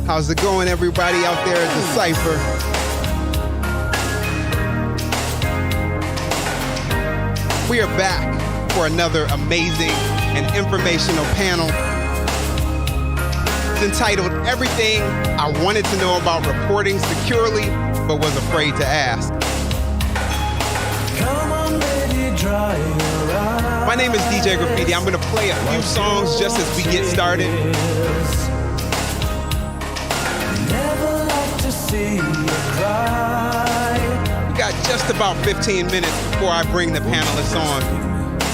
How's it going, everybody out there at Decipher? We are back for another amazing and informational panel. It's entitled Everything I Wanted to Know About Reporting Securely but Was Afraid to Ask. Come on, baby, dry your eyes. My name is DJ Graffiti. I'm going to play a few songs just as we get started. Never like to see you cry. We got just about 15 minutes before I bring the panelists on.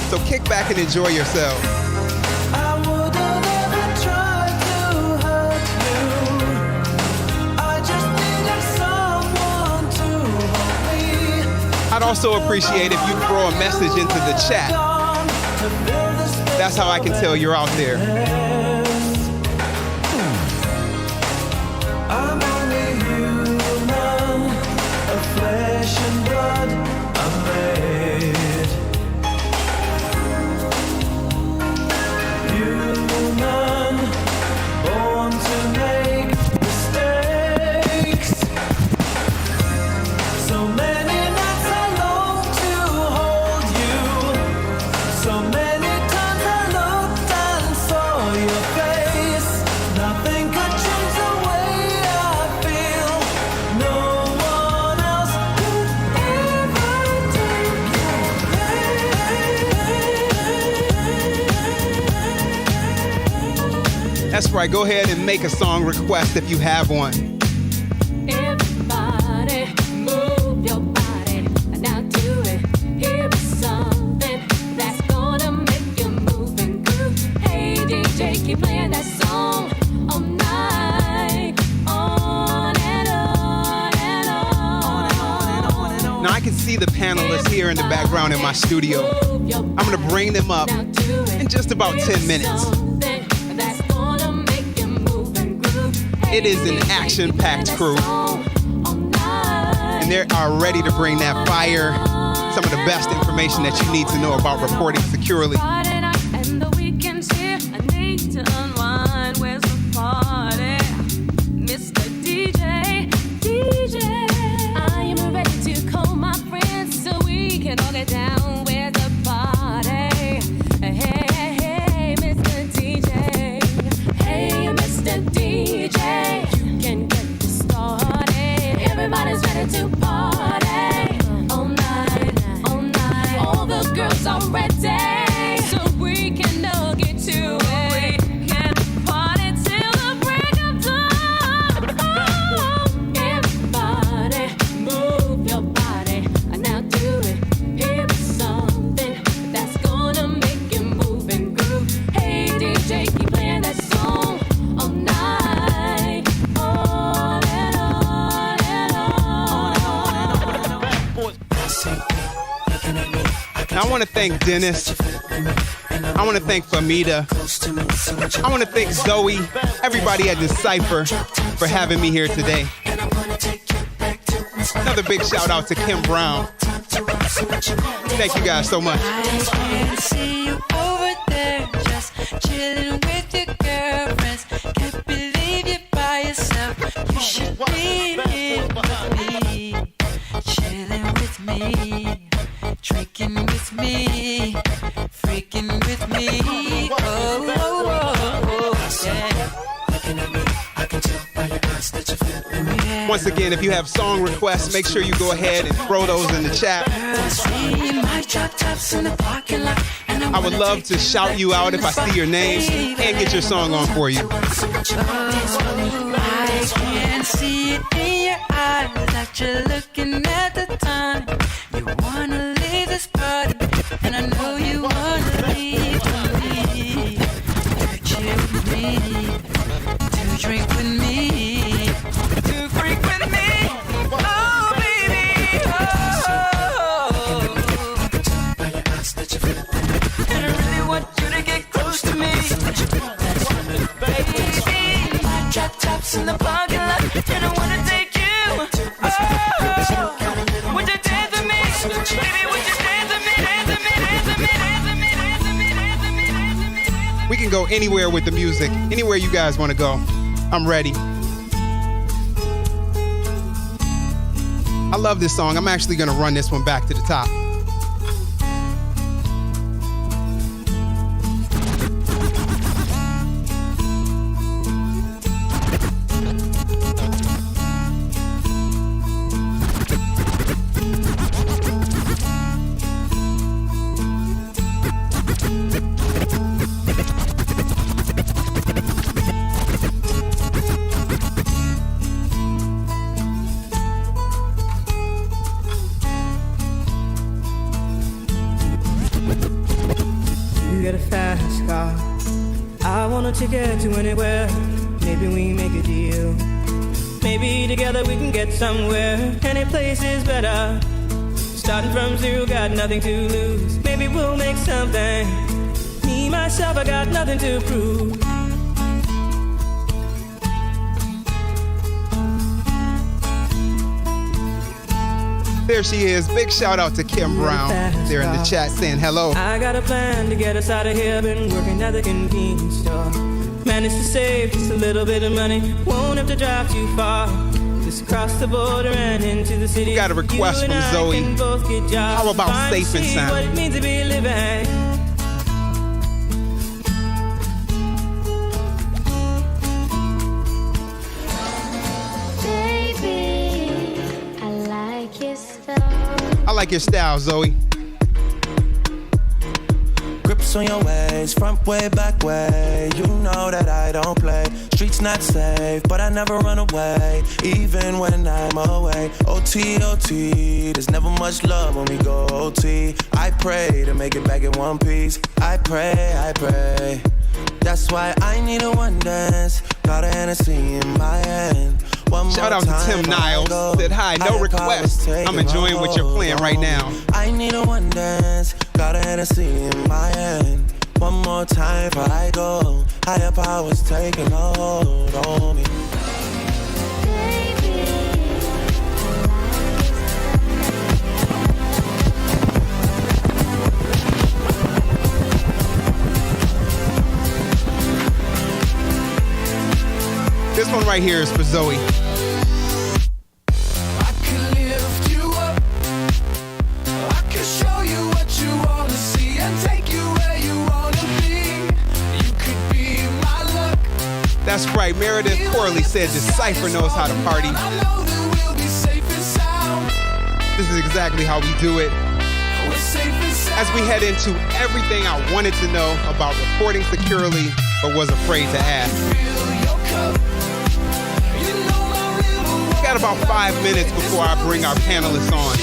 So kick back and enjoy yourself. I would have never tried to hurt you. I just needed someone to hold me. I'd also appreciate if you throw a message into the chat. That's how I can tell you're out there. I'm only human, of flesh and blood I'm made. Human, born to make mistakes. So many nights I long to hold you. So many times I looked and saw your face. Nothing could change the way I feel. No one else could ever take. That's right. Go ahead and make a song request if you have one. Everybody move your body, now do it. Here is something that's gonna make you move and groove. Hey DJ, keep playing that song all night, on and on and on and on. Now I can see the panelists here in the background in my studio. I'm going to bring them up in just about 10 minutes. It is an action-packed crew, and they are ready to bring that fire, some of the best information that you need to know about reporting securely. And the weekend's here, I need to unwind. Where's the party? Mr. DJ, I am ready to call my friends so we can all get down. Where's the party? Hey, Mr. DJ. Hey, Mr. DJ, you can get this started. Everybody's ready to party all night, all night. All the girls are ready, so we can all get to it. We can party till the break of dawn. Oh, everybody, move your body, now do it. Here is something that's gonna make you move and groove. Hey DJ, keep playing that song all night, on and on and on. Now I want to thank Dennis. I want to thank Fahmida. I want to thank Zoe, everybody at Decipher for having me here today. Another big shout out to Kim Brown. Thank you guys so much. I can see you over there, just chilling with your girlfriends. Can't believe you're by yourself. You should be here with me, chilling with me, drinking with me, freaking with me. Oh, yeah. Looking at me, I can tell by your eyes that you feel me. Once again, if you have song requests, make sure you go ahead and throw those in the chat. I would love to shout you out if I see your name and get your song on for you. I can see it in your eyes that you're looking at the time. You wanna leave this party, and I know you wanna leave with me. To chill with me, to drink with me, to freak with me. Oh baby, and I really want you to get close to me. Baby, my drop tops in the parking lot, and I wanna take you. Oh, would you dance with me? Baby, would you dance with me? Dance with me, dance with me, dance with me, dance with me, dance with me, dance with me. We can go anywhere with the music, anywhere you guys want to go. I'm ready. I love this song. I'm actually gonna run this one back to the top. Ticket to anywhere, maybe we make a deal. Maybe together we can get somewhere. Any place is better. Starting from zero, got nothing to lose. Maybe we'll make something. Me, myself, I got nothing to prove. There she is. Big shout out to Kim Brown. They're in the chat saying hello. I got a plan to get us out of here. Been working at the convenience store. Managed to save just a little bit of money. Won't have to drive too far. Just cross the border and into the city. We got a request from Zoe. How about Safe and Sound? What it means to be living. I like your style, Zoe. Grips on your ways, front way, back way. You know that I don't play. Streets not safe, but I never run away, even when I'm away. OT, OT, there's never much love when we go OT. I pray to make it back in one piece. I pray, I pray. That's why I need a one dance. Got a Hennessy in my hand. Shout out to Tim Niles. Said hi, no request. I'm enjoying what you're playing right now. I need a one dance. Got a Hennessy in my hand. One more time before I go. Higher powers taking a hold on me. This one right here is for Zoe. That's right, Meredith Corley said Decipher knows how to party. This is exactly how we do it. As we head into everything I wanted to know about reporting securely, but was afraid to ask. We got about 5 minutes before I bring our panelists on.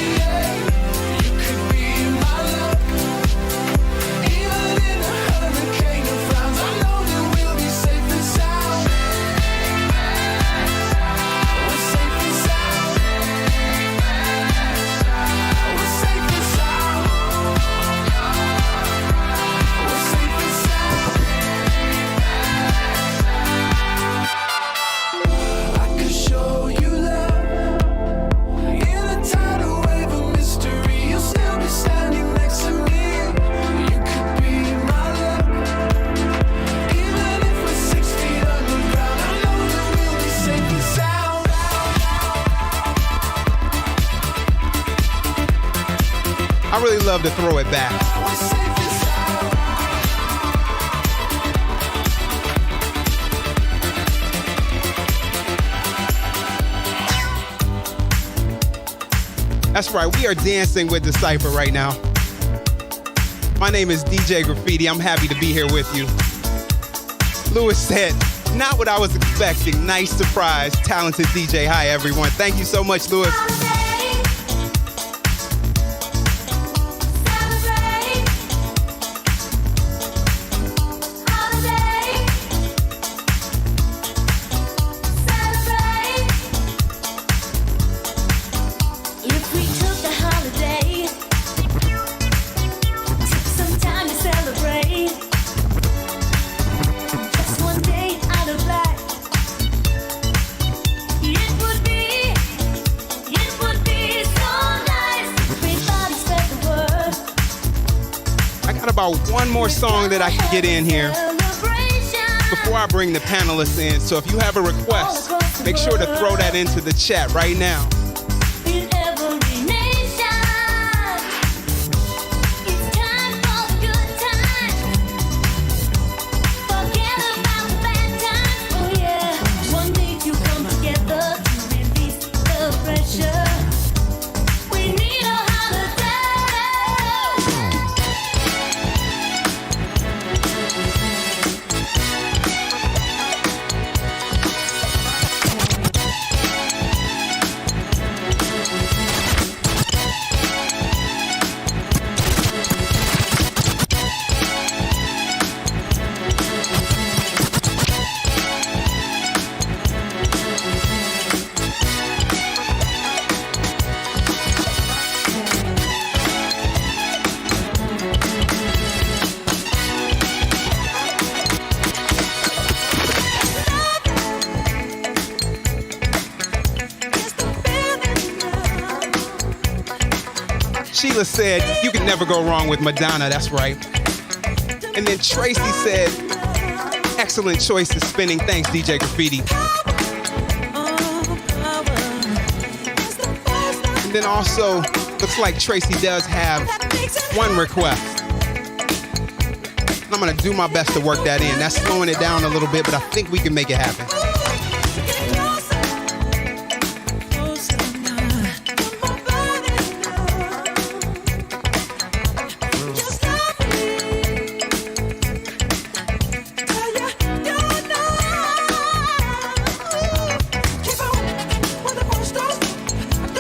I really love to throw it back. That's right, we are dancing with Decipher right now. My name is DJ Graffiti. I'm happy to be here with you. Lewis said, not what I was expecting. Nice surprise, talented DJ. Hi, everyone. Thank you so much, Lewis. One more song that I can get in here before I bring the panelists in. So if you have a request, make sure to throw that into the chat right now. Sheila said, you can never go wrong with Madonna. That's right. And then Tracy said, excellent choice of spinning. Thanks, DJ Graffiti. And then also, looks like Tracy does have one request. I'm gonna do my best to work that in. That's slowing it down a little bit, but I think we can make it happen.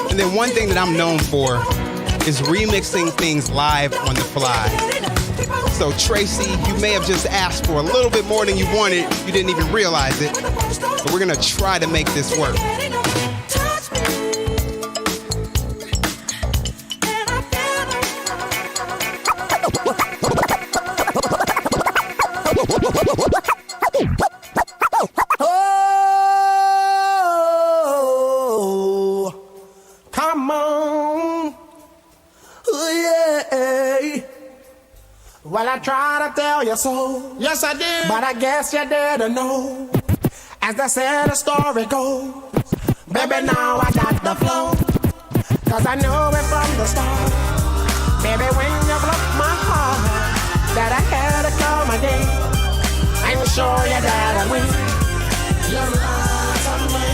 And then one thing that I'm known for is remixing things live on the fly. So Tracy, you may have just asked for a little bit more than you wanted. You didn't even realize it. But we're gonna try to make this work. Oh, come on. Oh, yeah. Well, I tried to tell you so. Yes, I did. But I guess you didn't know. As they say the story goes. Baby, now I got the flow. Cause I knew it from the start. Baby, when you broke my heart, that I had to come again. I'm sure you that I win. You lied to me.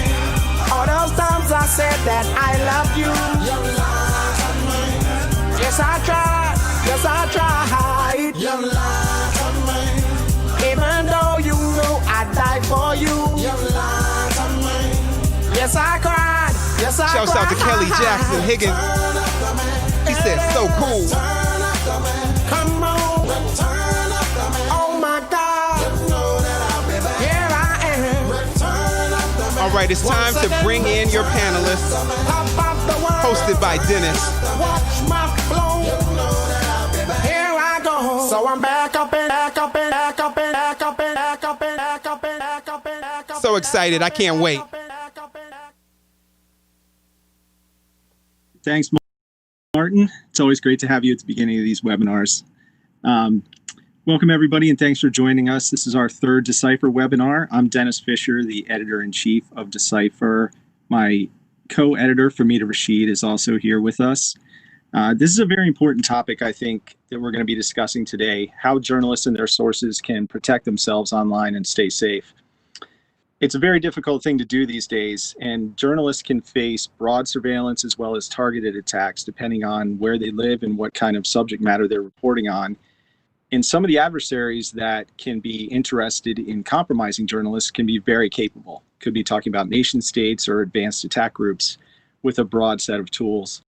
All those times I said that I love you. You lied to me. Yes, I tried. Yes, I tried. You lied to me. Even though you know I died for you. You lied to me. Yes, I cried. Yes, I cried. Shouts out to Kelly Jackson Higgins. He said, so cool. Come on. Oh my God. Here I am. All right, it's time to bring in your panelists. Hosted by Dennis. Watch my flow. Here I go. So I'm back up and back up and back up and back up and back up and back up and back up and back up. So excited, I can't wait. Thanks, Martin. It's always great to have you at the beginning of these webinars. Welcome, everybody, and thanks for joining us. This is our third Decipher webinar. I'm Dennis Fisher, the editor-in-chief of Decipher. My co-editor, Fahmida Rashid, is also here with us. This is a very important topic, I think, that we're going to be discussing today, how journalists and their sources can protect themselves online and stay safe. It's a very difficult thing to do these days, and journalists can face broad surveillance as well as targeted attacks depending on where they live and what kind of subject matter they're reporting on. And some of the adversaries that can be interested in compromising journalists can be very capable. Could be talking about nation states or advanced attack groups with a broad set of tools.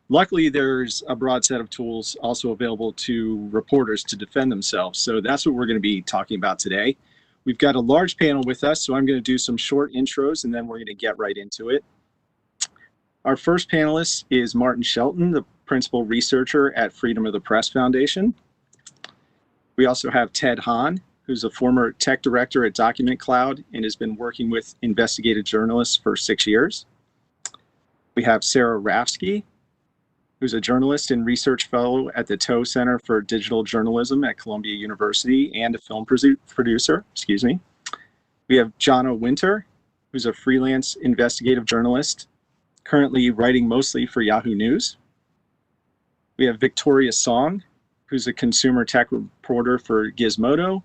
Luckily, there's a broad set of tools also available to reporters to defend themselves. So that's what we're going to be talking about today. We've got a large panel with us, so I'm going to do some short intros and then we're going to get right into it. Our first panelist is Martin Shelton, the principal researcher at Freedom of the Press Foundation. We also have Ted Han, who's a former tech director at Document Cloud and has been working with investigative journalists for 6 years. We have Sarah Rafsky, who's a journalist and research fellow at the Toe Center for Digital Journalism at Columbia University and a film producer, We have Jonna Winter, who's a freelance investigative journalist, currently writing mostly for Yahoo News. We have Victoria Song, who's a consumer tech reporter for Gizmodo.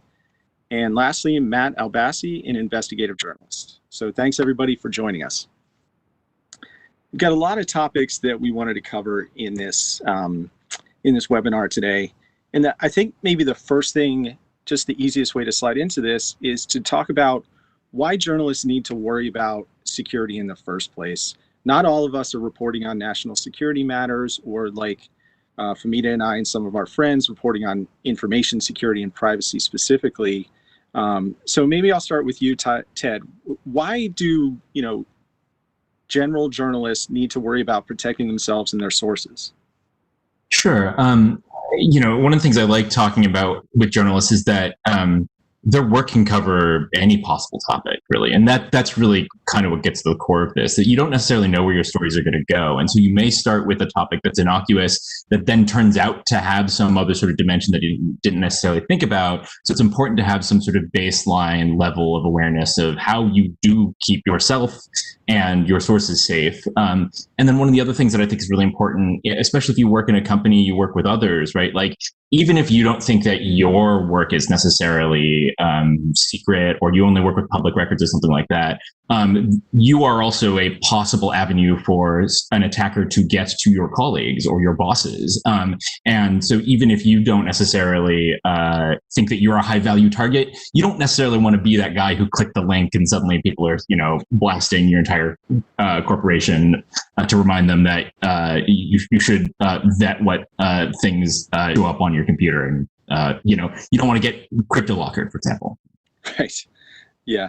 And lastly, Matt Albasi, an investigative journalist. So thanks everybody for joining us. We've got a lot of topics that we wanted to cover in this webinar today. And I think maybe the first thing, just the easiest way to slide into this is to talk about why journalists need to worry about security in the first place. Not all of us are reporting on national security matters or like Fahmida and I and some of our friends reporting on information security and privacy specifically. So maybe I'll start with you, Ted. Why do, general journalists need to worry about protecting themselves and their sources? Sure. One of the things I like talking about with journalists is that their work can cover any possible topic, really. And that's really kind of what gets to the core of this, that you don't necessarily know where your stories are going to go. And so you may start with a topic that's innocuous that then turns out to have some other sort of dimension that you didn't necessarily think about. So it's important to have some sort of baseline level of awareness of how you do keep yourself and your sources safe. And then one of the other things that I think is really important, especially if you work in a company, you work with others, right? Like, even if you don't think that your work is necessarily secret, or you only work with public records or something like that, you are also a possible avenue for an attacker to get to your colleagues or your bosses. And so even if you don't necessarily think that you're a high value target, you don't necessarily want to be that guy who clicked the link and suddenly people are, blasting your entire corporation to remind them that you should vet what things show up on your computer. And, you don't want to get crypto lockered, for example. Right. Yeah.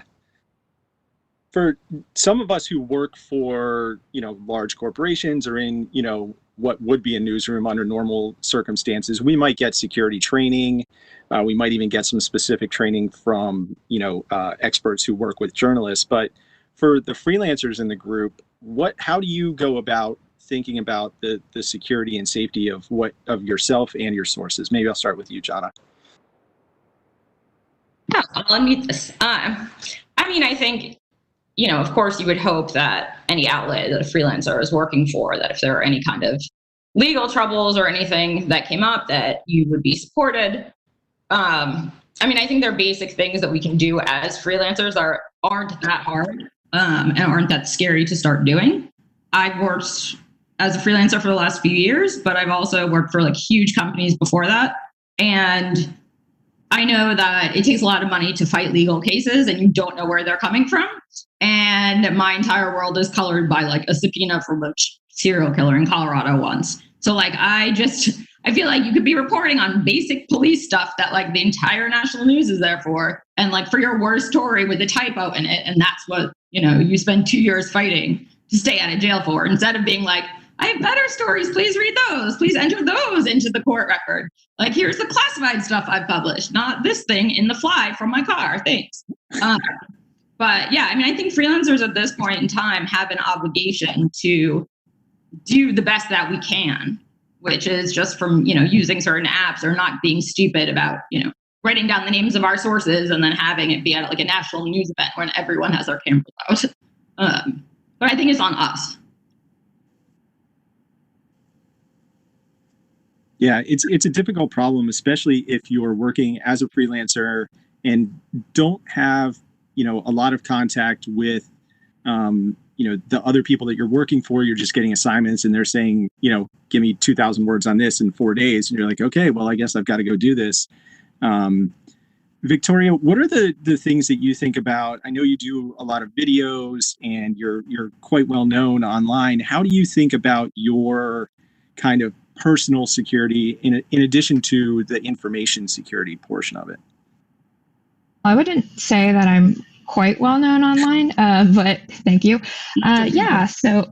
For some of us who work for, large corporations or in, what would be a newsroom under normal circumstances, we might get security training. We might even get some specific training from, experts who work with journalists. But for the freelancers in the group, how do you go about thinking about the security and safety of yourself and your sources? Maybe I'll start with you, Jana. Yeah, I'll unmute this. I think, of course, you would hope that any outlet that a freelancer is working for, that if there are any kind of legal troubles or anything that came up, that you would be supported. I think there are basic things that we can do as freelancers aren't that hard and aren't that scary to start doing. I've worked as a freelancer for the last few years, but I've also worked for huge companies before that. And I know that it takes a lot of money to fight legal cases and you don't know where they're coming from. And my entire world is colored by a subpoena from a serial killer in Colorado once. So I feel like you could be reporting on basic police stuff that the entire national news is there for. And for your worst story with a typo in it. And that's what, you spend 2 years fighting to stay out of jail for, instead of being I have better stories. Please read those. Please enter those into the court record. Here's the classified stuff I've published, not this thing in the fly from my car. Thanks. But yeah, I think freelancers at this point in time have an obligation to do the best that we can, which is just from, using certain apps or not being stupid about, writing down the names of our sources and then having it be at a national news event when everyone has their cameras out. But I think it's on us. Yeah, it's a difficult problem, especially if you're working as a freelancer and don't have, a lot of contact with, the other people that you're working for. You're just getting assignments and they're saying, give me 2,000 words on this in 4 days. And you're like, okay, well, I guess I've got to go do this. Victoria, what are the things that you think about? I know you do a lot of videos and you're quite well known online. How do you think about your kind of personal security in addition to the information security portion of it? I wouldn't say that I'm quite well known online, but thank you. Yeah, so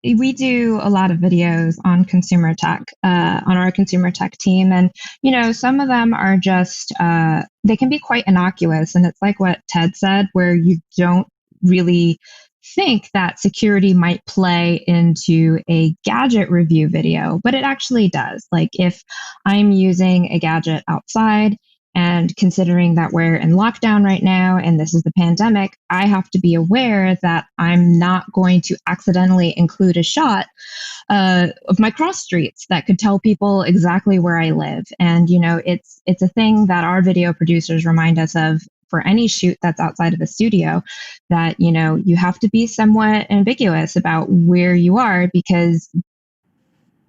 we do a lot of videos on consumer tech, on our consumer tech team. And, some of them are just, they can be quite innocuous. And it's like what Ted said, where you don't really think that security might play into a gadget review video, but it actually does. If I'm using a gadget outside, and considering that we're in lockdown right now, and this is the pandemic, I have to be aware that I'm not going to accidentally include a shot of my cross streets that could tell people exactly where I live. And, it's a thing that our video producers remind us of for any shoot that's outside of the studio, that, you have to be somewhat ambiguous about where you are, because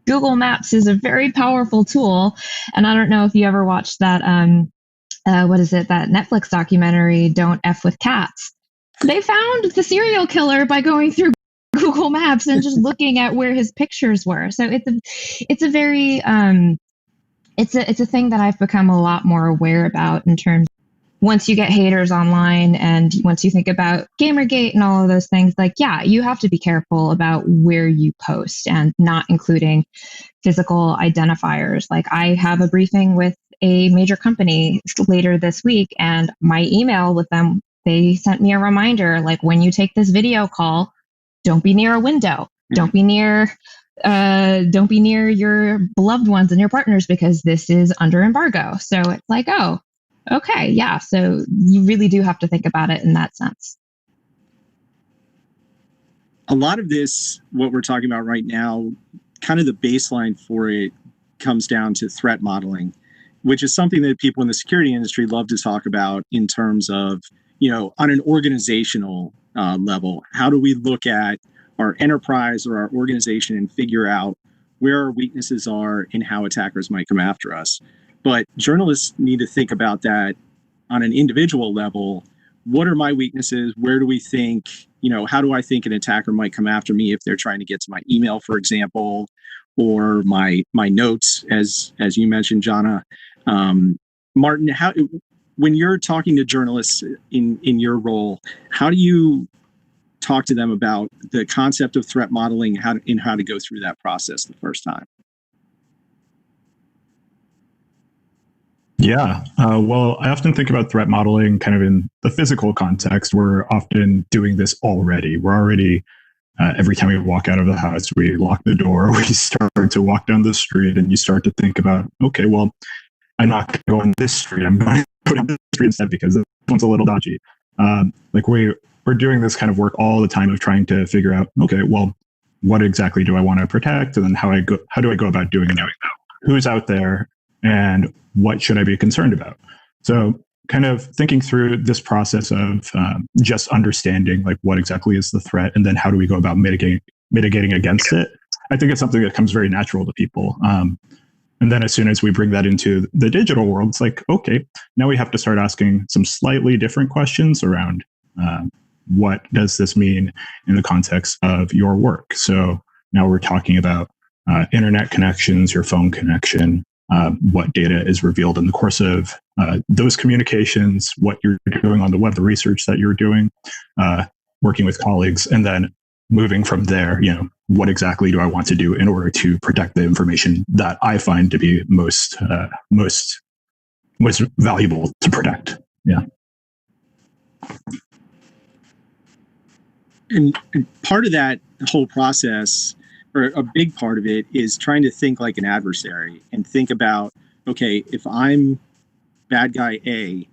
Google Maps is a very powerful tool. And I don't know if you ever watched that, that Netflix documentary, Don't F with Cats. They found the serial killer by going through Google Maps and just looking at where his pictures were. So it's a very, it's a thing that I've become a lot more aware about in terms of once you get haters online and once you think about Gamergate and all of those things, you have to be careful about where you post and not including physical identifiers. I have a briefing with a major company later this week, and my email with them, they sent me a reminder, like, when you take this video call, don't be near a window. Don't be near your beloved ones and your partners, because this is under embargo. So it's like, oh, okay, yeah. So you really do have to think about it in that sense. A lot of this, what we're talking about right now, kind of the baseline for it comes down to threat modeling, which is something that people in the security industry love to talk about in terms of, on an organizational level. How do we look at our enterprise or our organization and figure out where our weaknesses are and how attackers might come after us? But journalists need to think about that on an individual level. What are my weaknesses? Where do we think, how do I think an attacker might come after me if they're trying to get to my email, for example, or my notes, as you mentioned, Jana. Martin, when you're talking to journalists in your role, how do you talk to them about the concept of threat modeling, how to go through that process the first time? Yeah. Well, I often think about threat modeling kind of in the physical context. We're often doing this already. We're already, every time we walk out of the house, we lock the door, we start to walk down the street, and you start to think about, okay, well, I'm not going to go on this street. I'm going to go on this street instead because this one's a little dodgy. We're doing this kind of work all the time of trying to figure out, okay, well, what exactly do I want to protect? And then how do I go about doing that? Who's out there? And what should I be concerned about? So kind of thinking through this process of just understanding like what exactly is the threat, and then how do we go about mitigating against it? I think it's something that comes very natural to people. And then as soon as we bring that into the digital world, it's like, okay, now we have to start asking some slightly different questions around what does this mean in the context of your work? So now we're talking about internet connections, your phone connection, what data is revealed in the course of those communications, what you're doing on the web, the research that you're doing, working with colleagues, and then moving from there, what exactly do I want to do in order to protect the information that I find to be most valuable to protect? Yeah. And part of that whole process, or a big part of it, is trying to think like an adversary and think about, okay, if I'm bad guy A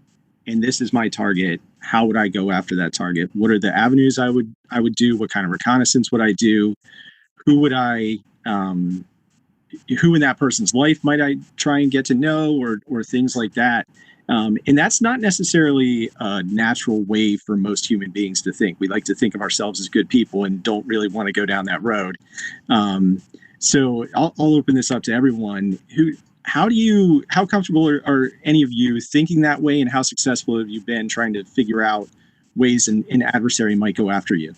and this is my target, how would I go after that target? What are the avenues I would do? What kind of reconnaissance would I do? Who would I, who in that person's life might I try and get to know, or things like that? And that's not necessarily a natural way for most human beings to think. We like to think of ourselves as good people and don't really want to go down that road. So I'll open this up to everyone. How comfortable are any of you thinking that way, and how successful have you been trying to figure out ways an adversary might go after you?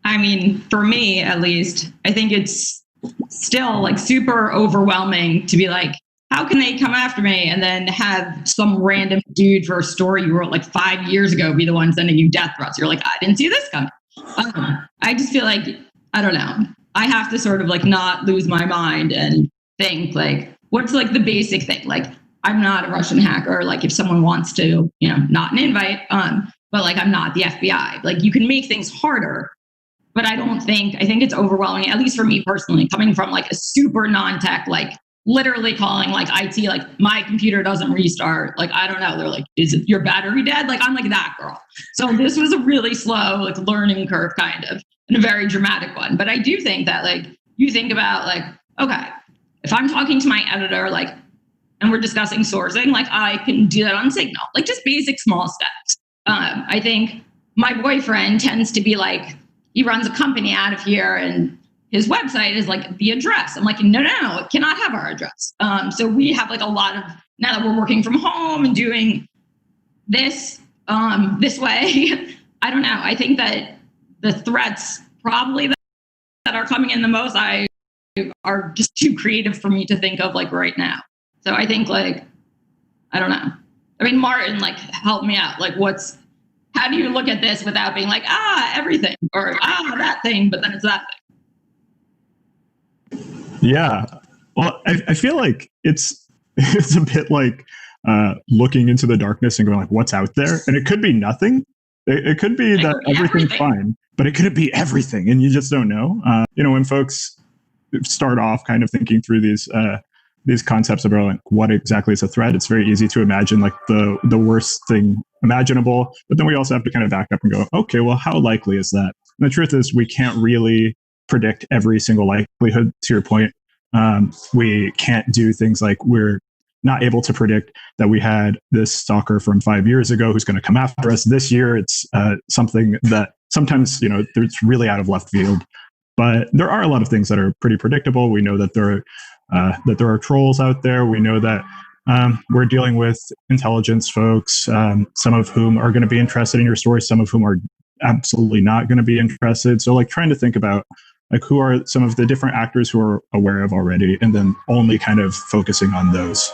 I mean, for me, at least, I think it's still like super overwhelming to be like, how can they come after me? And then have some random dude for a story you wrote like 5 years ago be the one sending you death threats. You're like, I didn't see this coming. I just feel like, I don't know. I have to sort of like not lose my mind and think like, what's like the basic thing? Like, I'm not a Russian hacker. Like if someone wants to, not an invite, but like, I'm not the FBI. Like you can make things harder, but I think it's overwhelming, at least for me personally, coming from like a super non-tech, like literally calling like IT, like my computer doesn't restart. Like, I don't know. They're like, is it your battery dead? Like, I'm like that girl. So this was a really slow, like learning curve kind of, and a very dramatic one. But I do think that like, you think about like, okay, if I'm talking to my editor, like, and we're discussing sourcing, like I can do that on Signal, like just basic small steps. I think my boyfriend tends to be like, he runs a company out of here and his website is like the address. I'm like, no, it cannot have our address. So we have like a lot of, now that we're working from home and doing this way, I don't know. I think that the threats probably that are coming in the most are just too creative for me to think of like right now. So I think like, I don't know. I mean, Martin, like help me out. Like how do you look at this without being like, everything, or that thing, but then it's that thing? Yeah. Well, I feel like it's a bit like looking into the darkness and going like, what's out there? And it could be nothing. It could be that everything's fine, but it could be everything, and you just don't know. When folks start off kind of thinking through these concepts about like what exactly is a threat, it's very easy to imagine like the worst thing imaginable. But then we also have to kind of back up and go, okay, well, how likely is that? And the truth is, we can't really predict every single likelihood. To your point, we can't do things like we're not able to predict that we had this stalker from 5 years ago who's going to come after us this year. It's something that sometimes, it's really out of left field. But there are a lot of things that are pretty predictable. We know that there are trolls out there. We know that we're dealing with intelligence folks, some of whom are going to be interested in your story, some of whom are absolutely not going to be interested. So like trying to think about like who are some of the different actors who are aware of already, and then only kind of focusing on those.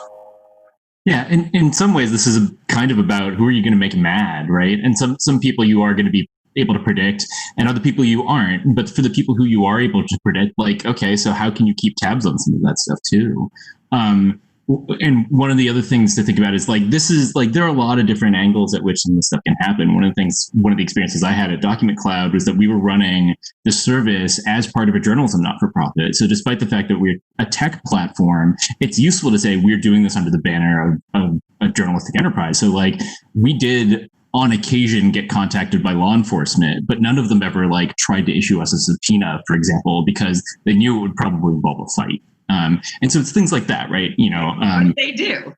Yeah, in some ways, this is kind of about who are you going to make mad, right? And some people you are going to be able to predict, and other people you aren't. But for the people who you are able to predict, like, okay, so how can you keep tabs on some of that stuff too? And one of the other things to think about is like, this is like, there are a lot of different angles at which some of this stuff can happen. One of the experiences I had at Document Cloud was that we were running the service as part of a journalism not-for-profit. So despite the fact that we're a tech platform, it's useful to say we're doing this under the banner of a journalistic enterprise. So like we did on occasion get contacted by law enforcement, but none of them ever like tried to issue us a subpoena, for example, because they knew it would probably involve a fight. And so it's things like that, right? What did they do?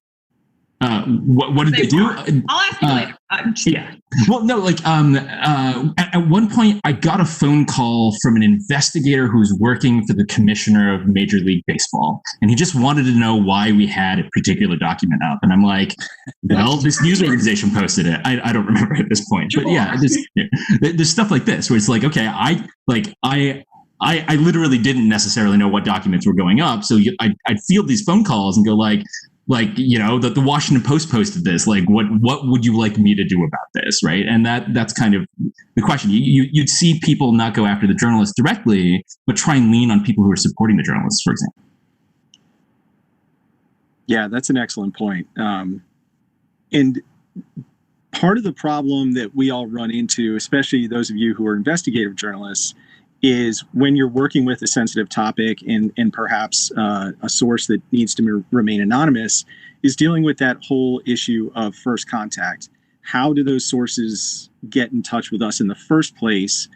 What did they do? I'll ask you later. Yeah. Well, no, like at one point I got a phone call from an investigator who's working for the commissioner of Major League Baseball, and he just wanted to know why we had a particular document up. And I'm like, well, this news organization posted it. I don't remember at this point, but yeah, there's stuff like this where it's like, okay, I literally didn't necessarily know what documents were going up. So I'd field these phone calls and go like, the Washington Post posted this, like, what would you like me to do about this? Right. And that's kind of the question. You'd see people not go after the journalists directly, but try and lean on people who are supporting the journalists, for example. Yeah, that's an excellent point. And part of the problem that we all run into, especially those of you who are investigative journalists, is when you're working with a sensitive topic and perhaps a source that needs to remain anonymous, is dealing with that whole issue of first contact. How do those sources get in touch with us in the first place,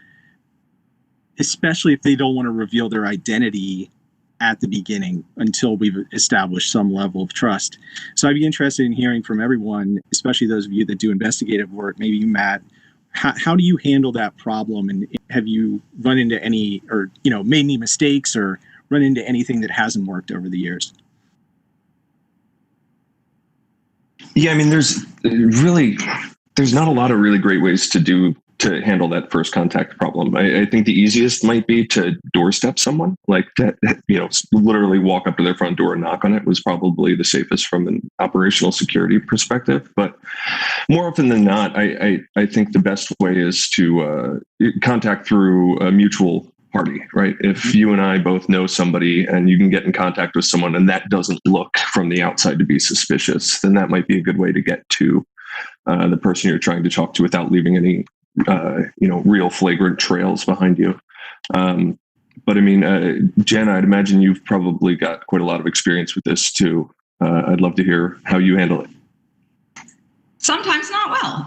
especially if they don't want to reveal their identity at the beginning until we've established some level of trust? So I'd be interested in hearing from everyone, especially those of you that do investigative work, maybe you, Matt. How do you handle that problem? And have you run into any, or, made any mistakes or run into anything that hasn't worked over the years? Yeah, I mean, there's not a lot of really great ways to handle that first contact problem. I think the easiest might be to doorstep someone, like to, literally walk up to their front door and knock on it was probably the safest from an operational security perspective. But more often than not, I think the best way is to contact through a mutual party, right? If you and I both know somebody and you can get in contact with someone and that doesn't look from the outside to be suspicious, then that might be a good way to get to the person you're trying to talk to without leaving any real flagrant trails behind you. But I mean, Jen, I'd imagine you've probably got quite a lot of experience with this too. I'd love to hear how you handle it. Sometimes not well.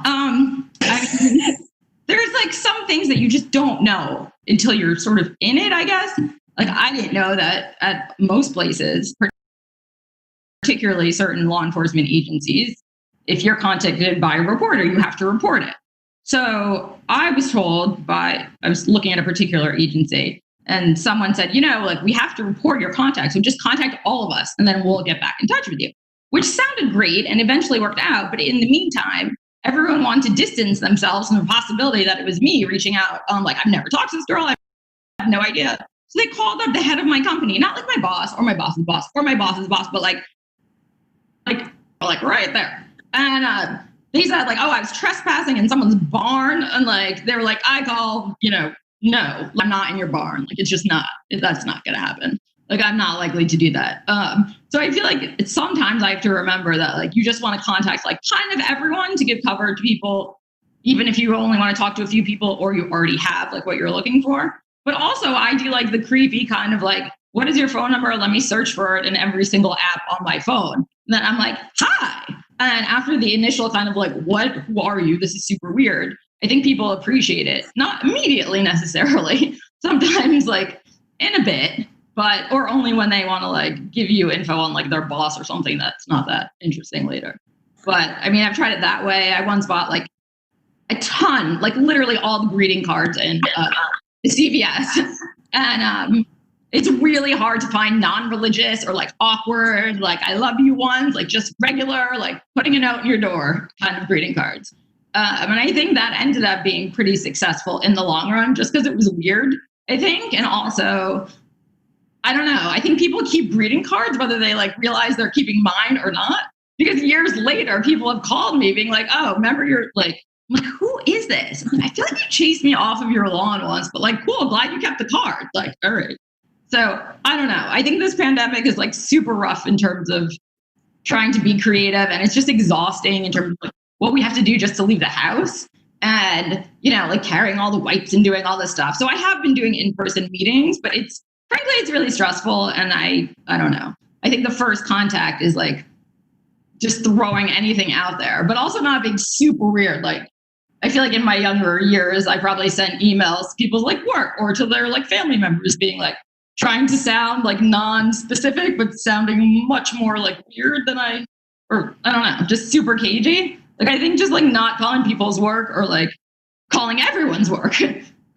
There's like some things that you just don't know until you're sort of in it, I guess. Like I didn't know that at most places, particularly certain law enforcement agencies, if you're contacted by a reporter, you have to report it. So I was told I was looking at a particular agency and someone said, we have to report your contact. So just contact all of us and then we'll get back in touch with you, which sounded great and eventually worked out. But in the meantime, everyone wanted to distance themselves from the possibility that it was me reaching out. Like, I've never talked to this girl. I have no idea. So they called up the head of my company, not like my boss or my boss's boss or my boss's boss, but like right there. And, he said like, I was trespassing in someone's barn. And like, they were like, I call, no, I'm not in your barn. Like, it's just not, that's not going to happen. Like, I'm not likely to do that. So I feel like sometimes I have to remember that, like, you just want to contact, like, kind of everyone to give cover to people, even if you only want to talk to a few people or you already have, like, what you're looking for. But also, I do, like, the creepy kind of, like, what is your phone number? Let me search for it in every single app on my phone. And then I'm like, hi. And after the initial kind of, like, who are you? This is super weird. I think people appreciate it. Not immediately necessarily. Sometimes, like, in a bit. But, or only when they want to, like, give you info on, like, their boss or something that's not that interesting later. But I mean, I've tried it that way. I once bought, like, a ton, like, literally all the greeting cards in CVS. And it's really hard to find non-religious or, like, awkward, like, I love you ones, like, just regular, like, putting a note in your door kind of greeting cards. And I think that ended up being pretty successful in the long run, just because it was weird, I think. And also, I don't know. I think people keep greeting cards, whether they, like, realize they're keeping mine or not. Because years later, people have called me being like, oh, remember your, like, I'm like, who is this? I feel like you chased me off of your lawn once, but, like, cool, glad you kept the card. Like, all right. So I don't know. I think this pandemic is, like, super rough in terms of trying to be creative. And it's just exhausting in terms of, like, what we have to do just to leave the house. And, you know, like, carrying all the wipes and doing all this stuff. So I have been doing in-person meetings, but frankly, it's really stressful. And I don't know. I think the first contact is, like, just throwing anything out there, but also not being super weird. Like, I feel like in my younger years, I probably sent emails to people's, like, work or to their, like, family members being, like, trying to sound, like, non-specific, but sounding much more, like, weird than I don't know, just super cagey. Like, I think just, like, not calling people's work or, like, calling everyone's work.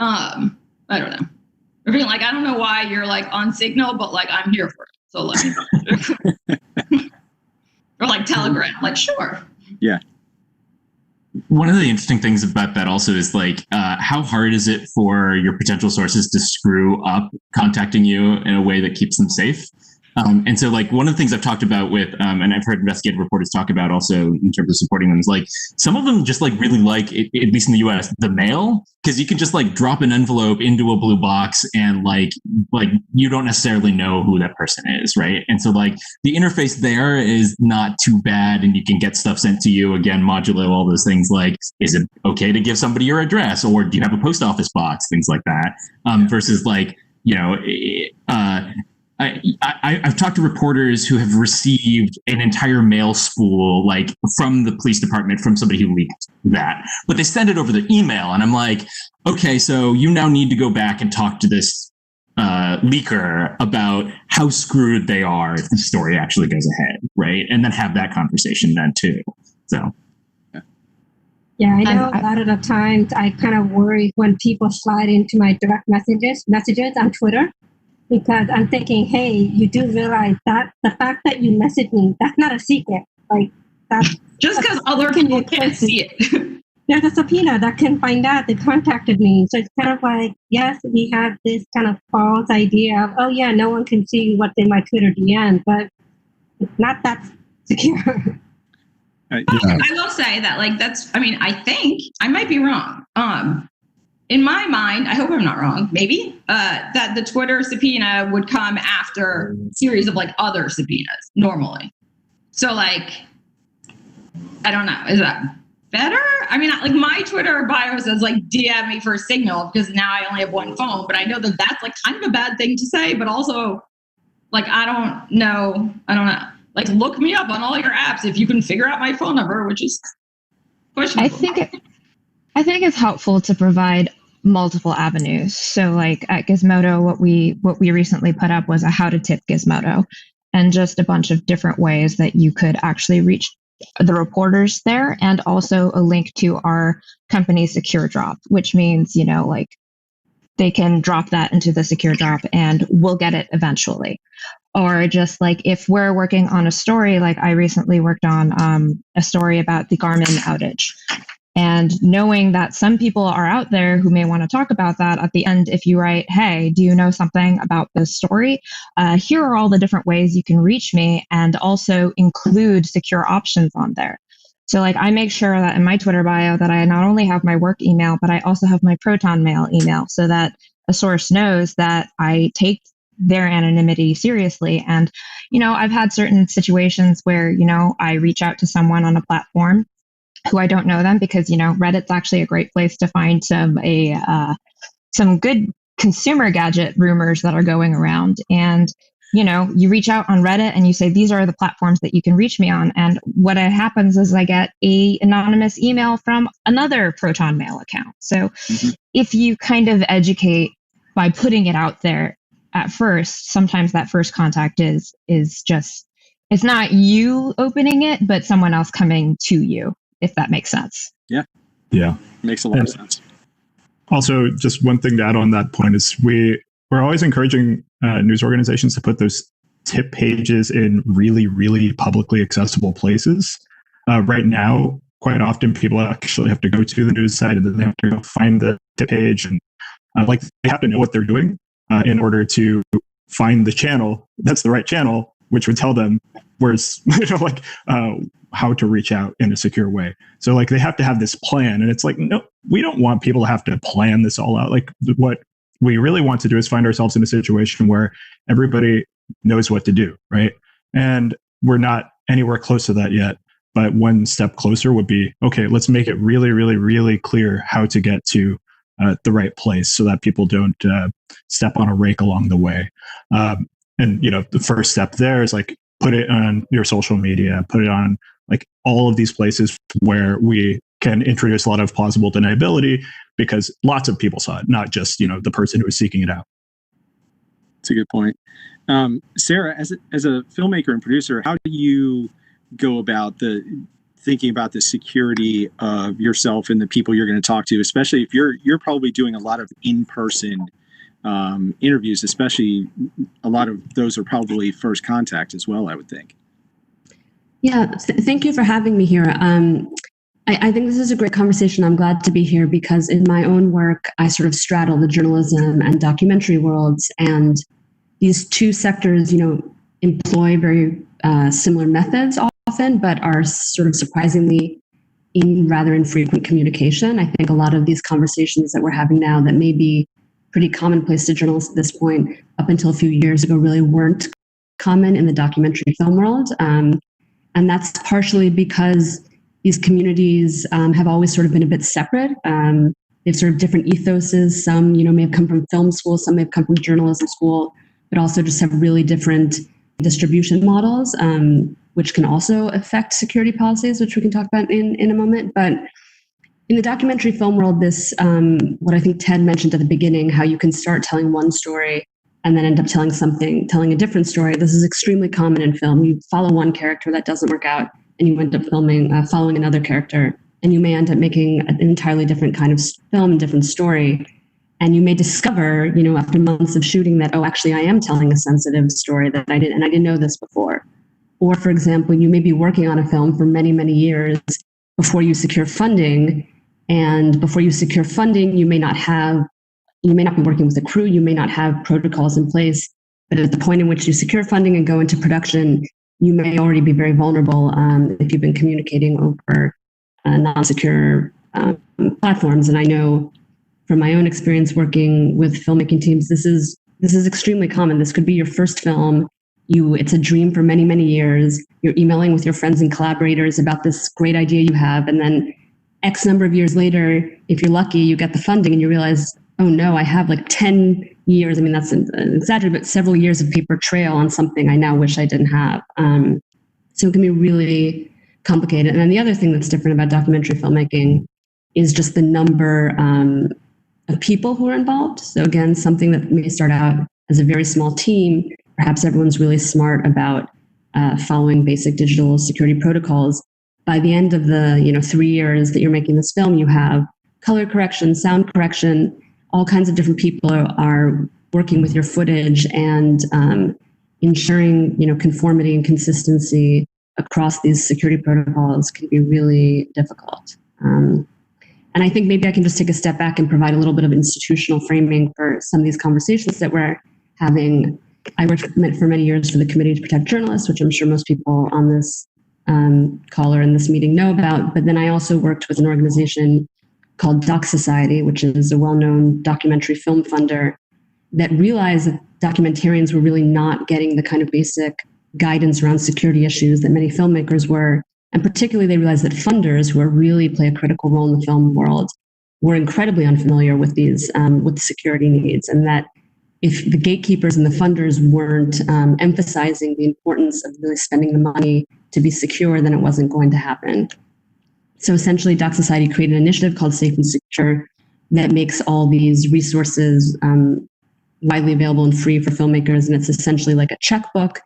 I don't know. Or being like, I don't know why you're, like, on Signal, but, like, I'm here for it. So, like, or, like, Telegram, like, sure. Yeah. One of the interesting things about that also is, like, how hard is it for your potential sources to screw up contacting you in a way that keeps them safe? And so, like, one of the things I've talked about with, and I've heard investigative reporters talk about also in terms of supporting them, is, like, some of them just, like, really like, at least in the US, the mail, because you can just, like, drop an envelope into a blue box and, like you don't necessarily know who that person is, right? And so, like, the interface there is not too bad, and you can get stuff sent to you, again, modulo all those things, like, is it okay to give somebody your address, or do you have a post office box, things like that, versus, like, you know, I've talked to reporters who have received an entire mail spool, like, from the police department, from somebody who leaked that, but they send it over their email. And I'm like, okay, so you now need to go back and talk to this leaker about how screwed they are if the story actually goes ahead, right? And then have that conversation then too. So. Yeah, I know a lot of the times I kind of worry when people slide into my direct messages on Twitter. Because I'm thinking, hey, you do realize that the fact that you messaged me, that's not a secret. Like, that's just because other people can't see it. There's a subpoena that can find out they contacted me. So it's kind of like, yes, we have this kind of false idea of, oh yeah, no one can see what's in my Twitter DM, but it's not that secure. I will say that, like, I think I might be wrong. In my mind, I hope I'm not wrong, maybe, that the Twitter subpoena would come after a series of, like, other subpoenas normally. So, like, I don't know. Is that better? I mean, like, my Twitter bio says, like, DM me for a Signal because now I only have one phone, but I know that that's, like, kind of a bad thing to say, but also, like, I don't know. Like, look me up on all your apps if you can figure out my phone number, which is questionable. I think it's helpful to provide multiple avenues. So, like, at Gizmodo, what we recently put up was a how to tip Gizmodo, and just a bunch of different ways that you could actually reach the reporters there, and also a link to our company secure drop, which means, you know, like, they can drop that into the secure drop and we'll get it eventually. Or just, like, if we're working on a story, like I recently worked on a story about the Garmin outage. And knowing that some people are out there who may want to talk about that, at the end, if you write, hey, do you know something about this story? Here are all the different ways you can reach me, and also include secure options on there. So, like, I make sure that in my Twitter bio that I not only have my work email, but I also have my Proton Mail email, so that a source knows that I take their anonymity seriously. And, I've had certain situations where, I reach out to someone on a platform who I don't know them because, Reddit's actually a great place to find some good consumer gadget rumors that are going around. And, you reach out on Reddit and you say, these are the platforms that you can reach me on. And what happens is I get a anonymous email from another Proton Mail account. So if you kind of educate by putting it out there at first, sometimes that first contact is just, it's not you opening it, but someone else coming to you, if that makes sense. Yeah. Makes a lot of sense. Also, just one thing to add on that point is we're always encouraging news organizations to put those tip pages in really, really publicly accessible places. Right now, quite often people actually have to go to the news site and then they have to go find the tip page, and they have to know what they're doing in order to find the channel that's the right channel, which would tell them where's how to reach out in a secure way. So they have to have this plan, and it's no, we don't want people to have to plan this all out. What we really want to do is find ourselves in a situation where everybody knows what to do, right? And we're not anywhere close to that yet. But one step closer would be, okay, let's make it really, really, really clear how to get to the right place so that people don't step on a rake along the way. And the first step there is put it on your social media, put it on all of these places where we can introduce a lot of plausible deniability, because lots of people saw it, not just the person who was seeking it out. That's a good point. Sarah, as a filmmaker and producer, how do you go about thinking about the security of yourself and the people you're going to talk to, especially if you're probably doing a lot of in-person interviews, especially a lot of those are probably first contact as well, I would think. Yeah, thank you for having me here. I think this is a great conversation. I'm glad to be here because in my own work, I sort of straddle the journalism and documentary worlds, and these two sectors, employ very similar methods often, but are sort of surprisingly rather infrequent communication. I think a lot of these conversations that we're having now that may be pretty commonplace to journalists at this point, up until a few years ago, really weren't common in the documentary film world. And that's partially because these communities have always sort of been a bit separate. They've sort of different ethoses. Some, may have come from film school, some may have come from journalism school, but also just have really different distribution models, which can also affect security policies, which we can talk about in a moment. But in the documentary film world, this, what I think Ted mentioned at the beginning, how you can start telling one story and then end up telling a different story. This is extremely common in film. You follow one character that doesn't work out, and you end up following another character, and you may end up making an entirely different kind of film, different story. And you may discover, after months of shooting that, oh, actually, I am telling a sensitive story that I didn't know this before. Or, for example, you may be working on a film for many, many years before you secure funding. And before you secure funding, you may not be working with a crew, you may not have protocols in place. But at the point in which you secure funding and go into production, you may already be very vulnerable if you've been communicating over non-secure platforms. And I know from my own experience working with filmmaking teams, this is extremely common. This could be your first film. It's a dream for many, many years. You're emailing with your friends and collaborators about this great idea you have. And then X number of years later, if you're lucky, you get the funding and you realize, oh no, I have 10 years. I mean, that's an exaggeration, but several years of paper trail on something I now wish I didn't have. So it can be really complicated. And then the other thing that's different about documentary filmmaking is just the number of people who are involved. So again, something that may start out as a very small team, perhaps everyone's really smart about following basic digital security protocols. By the end of the 3 years that you're making this film, you have color correction, sound correction, all kinds of different people are working with your footage and ensuring conformity and consistency across these security protocols can be really difficult. And I think maybe I can just take a step back and provide a little bit of institutional framing for some of these conversations that we're having. I worked for many years for the Committee to Protect Journalists, which I'm sure most people on this call or in this meeting know about. But then I also worked with an organization called Doc Society, which is a well-known documentary film funder. that realized that documentarians were really not getting the kind of basic guidance around security issues that many filmmakers were. And particularly, they realized that funders, who are really play a critical role in the film world, were incredibly unfamiliar with these with security needs, and that if the gatekeepers and the funders weren't emphasizing the importance of really spending the money to be secure, then it wasn't going to happen. So essentially, Doc Society created an initiative called Safe and Secure that makes all these resources widely available and free for filmmakers. And it's essentially like a checkbook,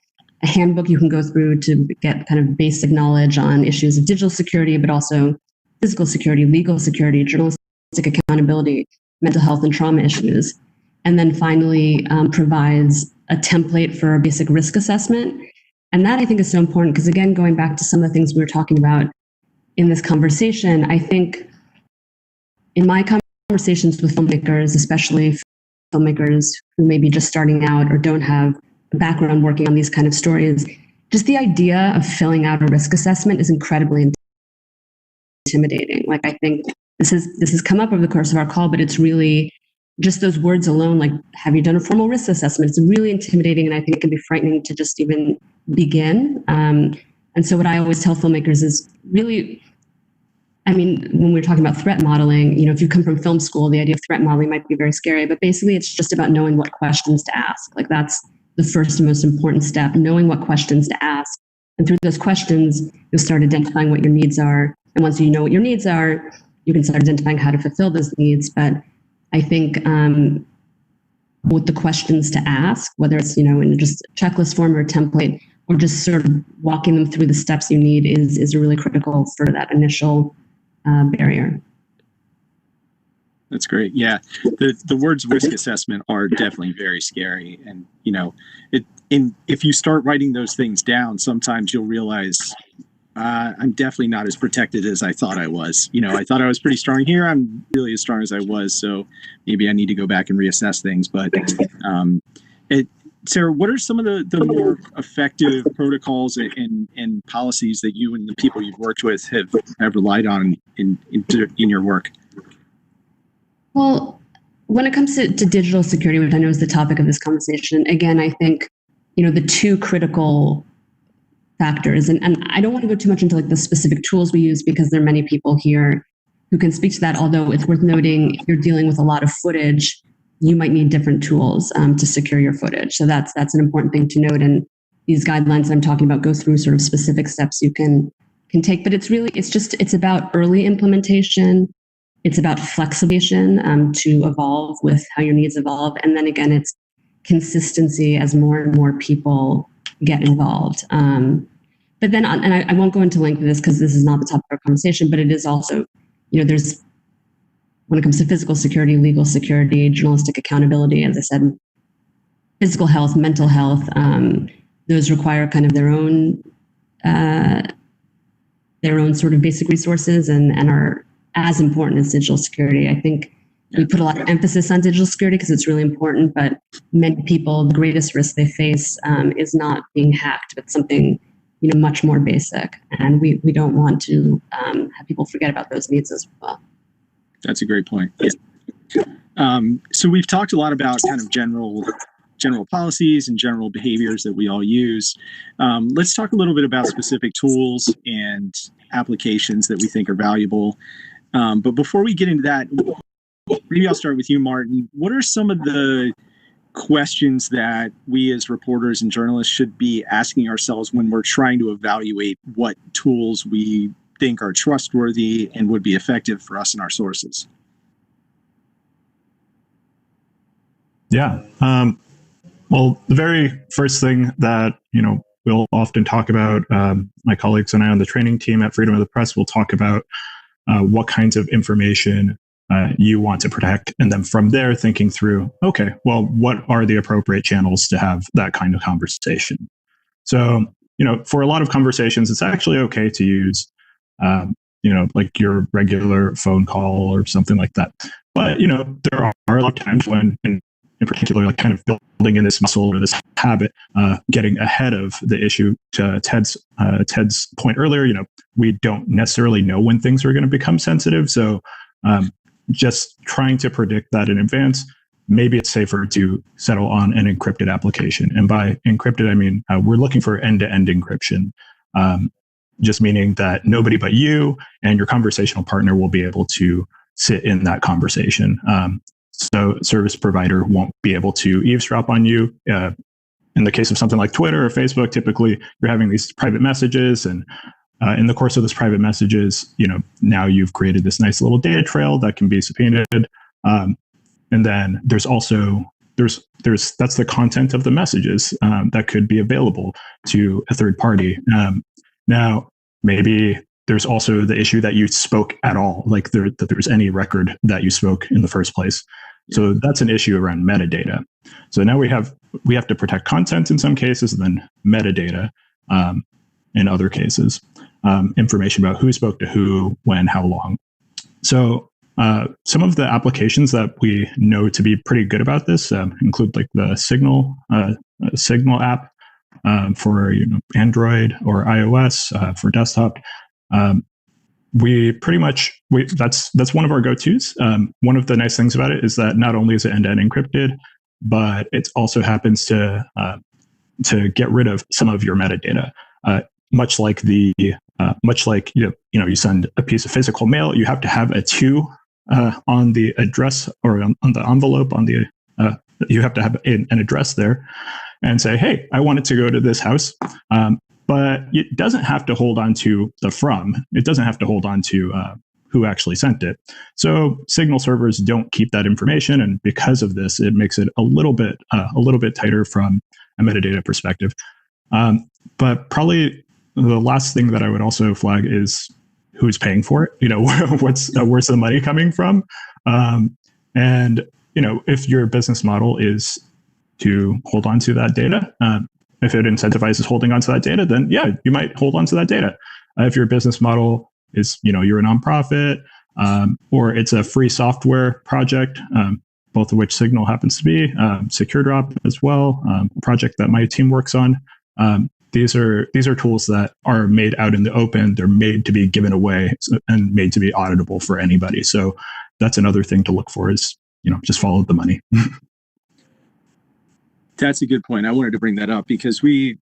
a handbook you can go through to get kind of basic knowledge on issues of digital security, but also physical security, legal security, journalistic accountability, mental health and trauma issues. And then finally provides a template for a basic risk assessment. And that I think is so important because, again, going back to some of the things we were talking about in this conversation, I think in my conversations with filmmakers, especially filmmakers who may be just starting out or don't have a background working on these kind of stories, just the idea of filling out a risk assessment is incredibly intimidating. Like, I think this has come up over the course of our call, but it's really just those words alone, like, have you done a formal risk assessment? It's really intimidating, and I think it can be frightening to just even begin. And so what I always tell filmmakers is really, I mean, when we're talking about threat modeling, if you come from film school, the idea of threat modeling might be very scary, but basically it's just about knowing what questions to ask. Like, that's the first and most important step, knowing what questions to ask. And through those questions, you'll start identifying what your needs are. And once you know what your needs are, you can start identifying how to fulfill those needs. But I think with the questions to ask, whether it's, in just a checklist form or a template, or just sort of walking them through the steps you need is really critical for that initial barrier. That's great. Yeah. The words risk assessment are definitely very scary. And, if you start writing those things down, sometimes you'll realize I'm definitely not as protected as I thought I was. I thought I was pretty strong here. I'm really as strong as I was. So maybe I need to go back and reassess things. But Sarah, what are some of the more effective protocols and policies that you and the people you've worked with have relied on in your work? Well, when it comes to digital security, which I know is the topic of this conversation, again, I think, the two critical factors, and I don't want to go too much into like the specific tools we use because there are many people here who can speak to that, although it's worth noting if you're dealing with a lot of footage, you might need different tools to secure your footage. So that's an important thing to note. And these guidelines that I'm talking about go through sort of specific steps you can take, but it's about early implementation. It's about flexibilization to evolve with how your needs evolve. And then again, it's consistency as more and more people get involved. But then, and I won't go into length of this because this is not the topic of our conversation, but it is also, there's, when it comes to physical security, legal security, journalistic accountability, as I said, physical health, mental health, those require kind of their own sort of basic resources and are as important as digital security. I think we put a lot of emphasis on digital security because it's really important, but many people, the greatest risk they face is not being hacked, but something, much more basic. And we don't want to have people forget about those needs as well. That's a great point. So we've talked a lot about kind of general policies and general behaviors that we all use. Let's talk a little bit about specific tools and applications that we think are valuable. But before we get into that, maybe I'll start with you, Martin. What are some of the questions that we as reporters and journalists should be asking ourselves when we're trying to evaluate what tools we think are trustworthy and would be effective for us and our sources? Yeah. Well, the very first thing that, we'll often talk about, my colleagues and I on the training team at Freedom of the Press will talk about what kinds of information you want to protect. And then from there, thinking through, okay, well, what are the appropriate channels to have that kind of conversation? So, for a lot of conversations, it's actually okay to use, like your regular phone call or something like that. But, there are a lot of times when, in particular, like kind of building in this muscle or this habit, getting ahead of the issue. To Ted's point earlier, we don't necessarily know when things are going to become sensitive. So just trying to predict that in advance maybe it's safer to settle on an encrypted application. And by encrypted, I mean, we're looking for end-to-end encryption, just meaning that nobody but you and your conversational partner will be able to sit in that conversation. So service provider won't be able to eavesdrop on you. In the case of something like Twitter or Facebook, typically you're having these private messages, and in the course of those private messages, now you've created this nice little data trail that can be subpoenaed. And then there's also that's the content of the messages that could be available to a third party. Now, maybe there's also the issue that you spoke at all, like that there's any record that you spoke in the first place. So that's an issue around metadata. So now we have to protect content in some cases, and then metadata in other cases, information about who spoke to who, when, how long. So some of the applications that we know to be pretty good about this include like the Signal app for Android or iOS for desktop. That's one of our go-tos. One of the nice things about it is that not only is it end-to-end encrypted, but it also happens to get rid of some of your metadata. Much like you send a piece of physical mail, you have to have a 2 on the address or on the envelope you have to have an address there and say, hey, I want it to go to this house. But it doesn't have to hold on to the from. It doesn't have to hold on to who actually sent it. So Signal servers don't keep that information, and because of this, it makes it a little bit tighter from a metadata perspective. But probably the last thing that I would also flag is who's paying for it. Where's the money coming from? And if your business model is to hold on to that data. If it incentivizes holding onto that data, then yeah, you might hold onto that data. If your business model is, you're a nonprofit, or it's a free software project, both of which Signal happens to be, SecureDrop as well, a project that my team works on. These are tools that are made out in the open. They're made to be given away and made to be auditable for anybody. So that's another thing to look for is, just follow the money. That's a good point. I wanted to bring that up because we've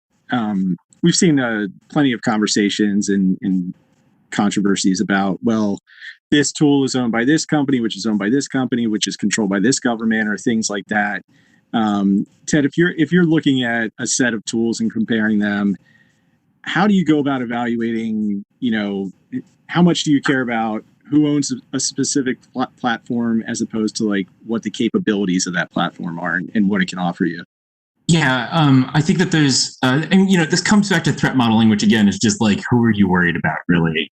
seen plenty of conversations and controversies about, well, this tool is owned by this company, which is owned by this company, which is controlled by this government, or things like that. Ted, if you're looking at a set of tools and comparing them, how do you go about evaluating? How much do you care about who owns a specific platform as opposed to like what the capabilities of that platform are and what it can offer you? Yeah, I think that there's, and this comes back to threat modeling, which again is just like, who are you worried about, really?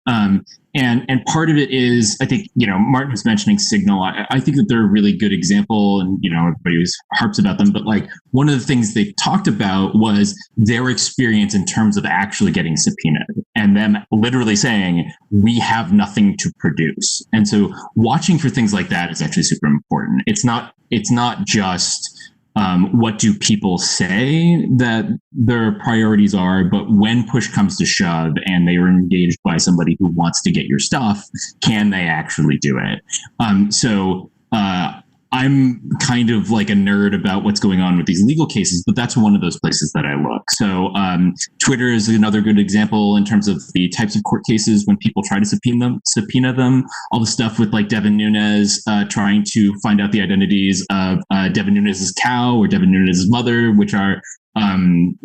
And part of it is, I think, Martin was mentioning Signal. I think that they're a really good example, and everybody always harps about them. But like one of the things they talked about was their experience in terms of actually getting subpoenaed, and them literally saying, "We have nothing to produce." And so watching for things like that is actually super important. It's not just what do people say that their priorities are, but when push comes to shove and they are engaged by somebody who wants to get your stuff, can they actually do it? So I'm kind of like a nerd about what's going on with these legal cases, but that's one of those places that I look. So Twitter is another good example in terms of the types of court cases when people try to subpoena them. All the stuff with like Devin Nunes trying to find out the identities of Devin Nunes' cow or Devin Nunes' mother, which are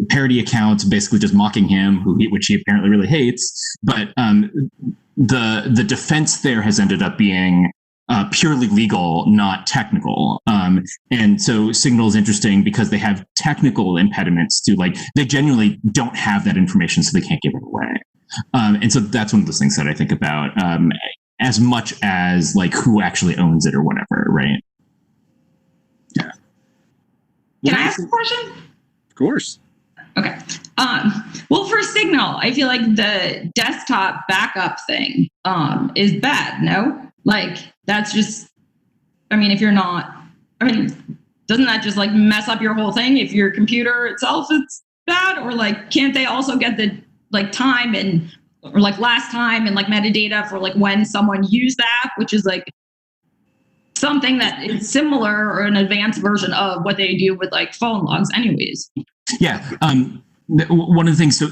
parody accounts basically just mocking him, which he apparently really hates. But the defense there has ended up being purely legal, not technical. And so Signal is interesting because they have technical impediments to, like, they genuinely don't have that information, so they can't give it away. And so that's one of those things that I think about, as much as like who actually owns it or whatever, right? Yeah. Can I ask a question? Of course. Okay. Well, for Signal, I feel like the desktop backup thing is bad, no? Like, that's just, if you're not, doesn't that just like mess up your whole thing if your computer itself is bad? Or like, can't they also get the like time and, or like last time and like metadata for like when someone used the app, which is like, something that is similar or an advanced version of what they do with like phone logs anyways. Yeah. One of the things,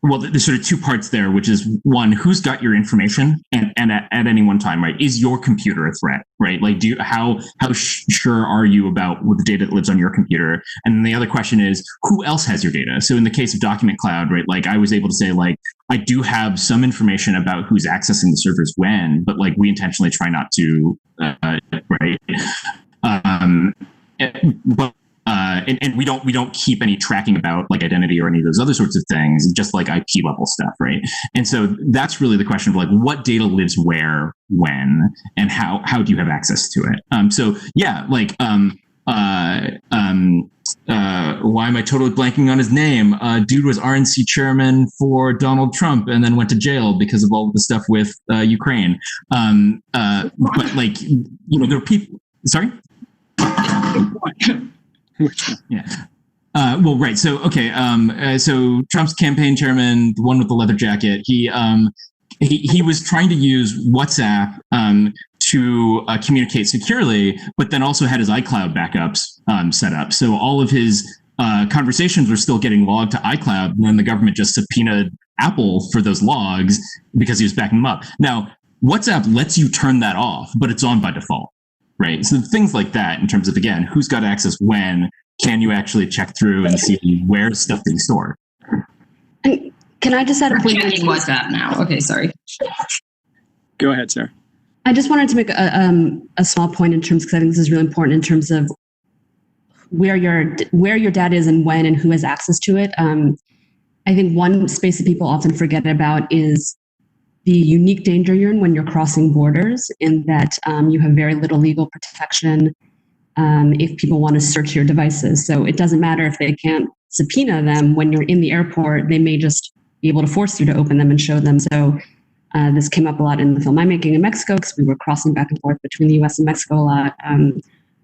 well, there's sort of two parts there, which is one, who's got your information, and at any one time, right? Is your computer a threat, right? Like, how sure are you about what the data that lives on your computer? And then the other question is, who else has your data? So in the case of Document Cloud, right? Like, I was able to say, like, I do have some information about who's accessing the servers when, but like, we intentionally try not to, right? But and we don't keep any tracking about like identity or any of those other sorts of things, just like IP level stuff, right? And so that's really the question of like, what data lives where, when, and how do you have access to it? So yeah, like why am I totally blanking on his name? Dude was RNC chairman for Donald Trump and then went to jail because of all of the stuff with Ukraine. But like, there are people. Sorry. Yeah. Well, right. So, okay. So Trump's campaign chairman, the one with the leather jacket, he was trying to use WhatsApp to communicate securely, but then also had his iCloud backups set up. So all of his conversations were still getting logged to iCloud, and then the government just subpoenaed Apple for those logs because he was backing them up. Now, WhatsApp lets you turn that off, but it's on by default. Right. So things like that in terms of, again, who's got access when, can you actually check through and see where stuff being stored? And can I just add a point? Checking WhatsApp now. Okay, sorry. Go ahead, Sarah. I just wanted to make a small point in terms, because I think this is really important in terms of where your data is and when and who has access to it. I think one space that people often forget about is the unique danger you're in when you're crossing borders, in that you have very little legal protection if people want to search your devices. So it doesn't matter if they can't subpoena them when you're in the airport, they may just be able to force you to open them and show them. So this came up a lot in the film I'm making in Mexico, because we were crossing back and forth between the US and Mexico a lot,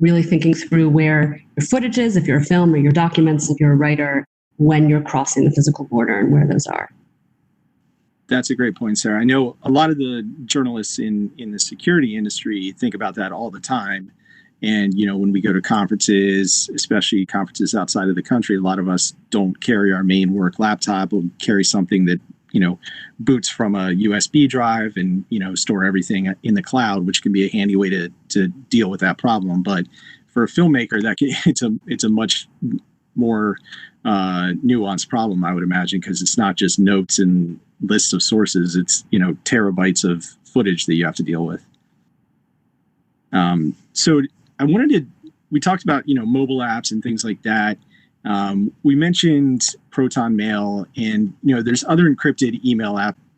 really thinking through where your footage is, if you're a film, or your documents, if you're a writer, when you're crossing the physical border and where those are. That's a great point, Sarah. I know a lot of the journalists in the security industry think about that all the time. And, when we go to conferences, especially conferences outside of the country, a lot of us don't carry our main work laptop. We'll carry something that, boots from a USB drive and, store everything in the cloud, which can be a handy way to deal with that problem. But for a filmmaker, it's a much more nuanced problem, I would imagine, because it's not just notes and lists of sources. It's, terabytes of footage that you have to deal with. So we talked about, mobile apps and things like that. We mentioned Proton Mail, and, there's other encrypted email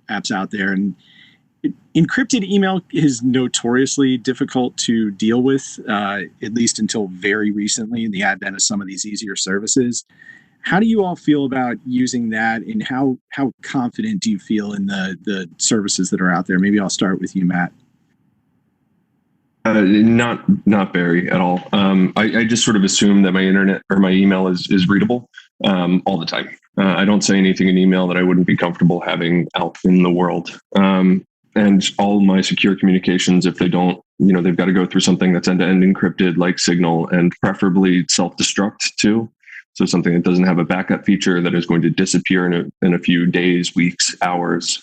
apps out there, and encrypted email is notoriously difficult to deal with, at least until very recently in the advent of some of these easier services. How do you all feel about using that, and how confident do you feel in the services that are out there? Maybe I'll start with you, Matt. Not very at all. I just sort of assume that my internet or my email is readable all the time. I don't say anything in email that I wouldn't be comfortable having out in the world. And all my secure communications, if they don't, they've got to go through something that's end-to-end encrypted, like Signal, and preferably self-destruct too. So something that doesn't have a backup feature that is going to disappear in a few days, weeks, hours.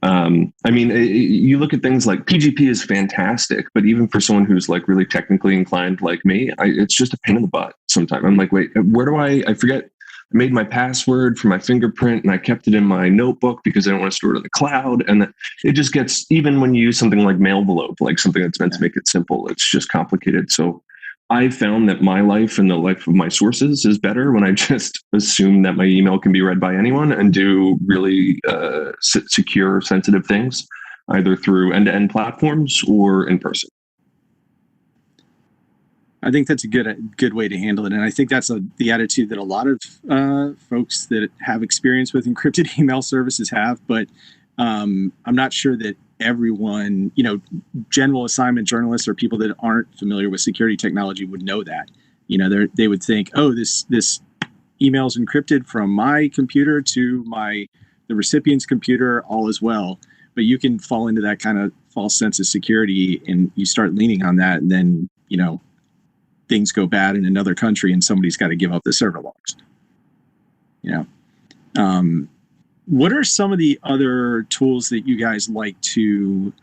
You look at things like PGP is fantastic, but even for someone who's like really technically inclined like me, it's just a pain in the butt sometimes. I'm like, wait, where do I forget? I made my password for my fingerprint and I kept it in my notebook because I don't want to store it in the cloud. And it just gets, even when you use something like Mailvelope, like something that's meant to make it simple, it's just complicated. So I found that my life and the life of my sources is better when I just assume that my email can be read by anyone and do really secure, sensitive things, either through end-to-end platforms or in person. I think that's a good way to handle it. And I think that's the attitude that a lot of folks that have experience with encrypted email services have. But I'm not sure that everyone, general assignment journalists or people that aren't familiar with security technology would know that. They would think, oh, this email is encrypted from my computer to the recipient's computer, all is well. But you can fall into that kind of false sense of security and you start leaning on that, and then, things go bad in another country and somebody's got to give up the server logs. What are some of the other tools that you guys like to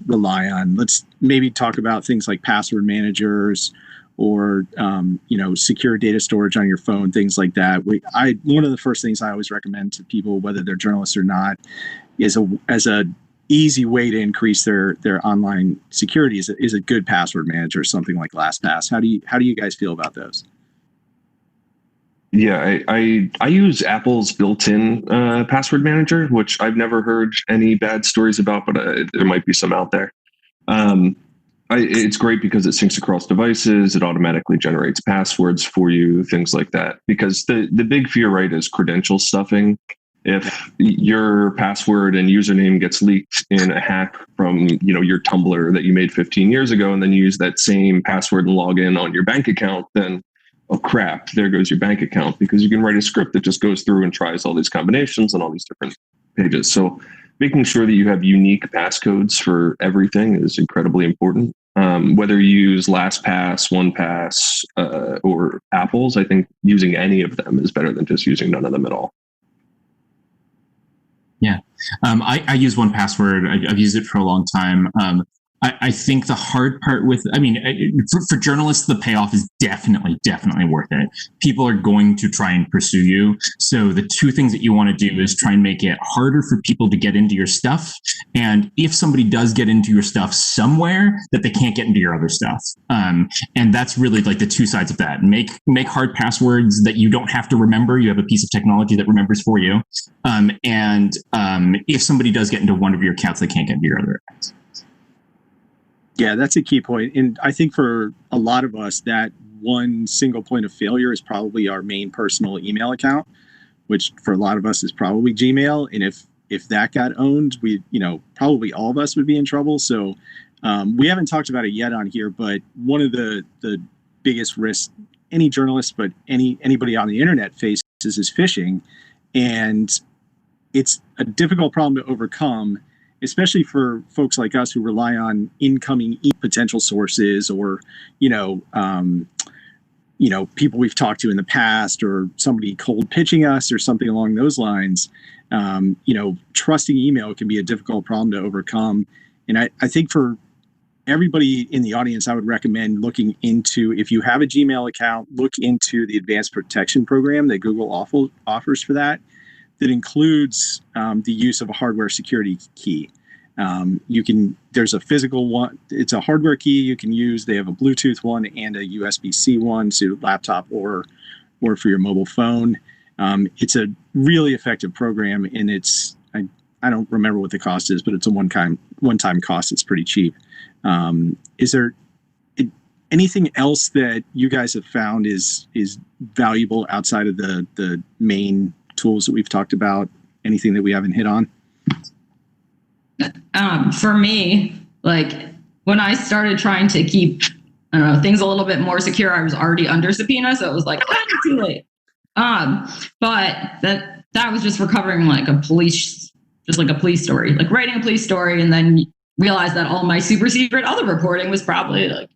rely on? Let's maybe talk about things like password managers or, secure data storage on your phone, things like that. One of the first things I always recommend to people, whether they're journalists or not, is as a easy way to increase their online security is a good password manager, something like LastPass. How do you guys feel about those? Yeah, I use Apple's built-in password manager, which I've never heard any bad stories about, but there might be some out there. It's great because it syncs across devices. It automatically generates passwords for you, things like that. Because the big fear, right, is credential stuffing. If your password and username gets leaked in a hack from, your Tumblr that you made 15 years ago, and then you use that same password and log in on your bank account, then, oh crap, there goes your bank account, because you can write a script that just goes through and tries all these combinations on all these different pages. So making sure that you have unique passcodes for everything is incredibly important. Whether you use LastPass, OnePass, or Apple's, I think using any of them is better than just using none of them at all. Yeah. I use 1Password. I've used it for a long time. I think the hard part for journalists, the payoff is definitely worth it. People are going to try and pursue you. So the two things that you want to do is try and make it harder for people to get into your stuff. And if somebody does get into your stuff somewhere, that they can't get into your other stuff. And that's really like the two sides of that. Make hard passwords that you don't have to remember. You have a piece of technology that remembers for you. And if somebody does get into one of your accounts, they can't get into your other accounts. Yeah, that's a key point. And I think for a lot of us, that one single point of failure is probably our main personal email account, which for a lot of us is probably Gmail. And if that got owned, probably all of us would be in trouble. So we haven't talked about it yet on here, but one of the biggest risks any journalist, but anybody on the internet faces is phishing. And it's a difficult problem to overcome, especially for folks like us who rely on incoming potential sources or, people we've talked to in the past or somebody cold pitching us or something along those lines. Trusting email can be a difficult problem to overcome. And I think for everybody in the audience, I would recommend looking into, if you have a Gmail account, look into the advanced protection program that Google offers for that. That includes the use of a hardware security key. There's a physical one, it's a hardware key you can use. They have a Bluetooth one and a USB-C one, so laptop or for your mobile phone. It's a really effective program, and I don't remember what the cost is, but it's a one-time cost. It's pretty cheap. Is there anything else that you guys have found is valuable outside of the main tools that we've talked about? Anything that we haven't hit on? For me, like when I started trying to keep, things a little bit more secure, I was already under subpoena, so it was like too late. But that was just recovering like a police story, like writing a police story, and then realized that all my super secret other reporting was probably like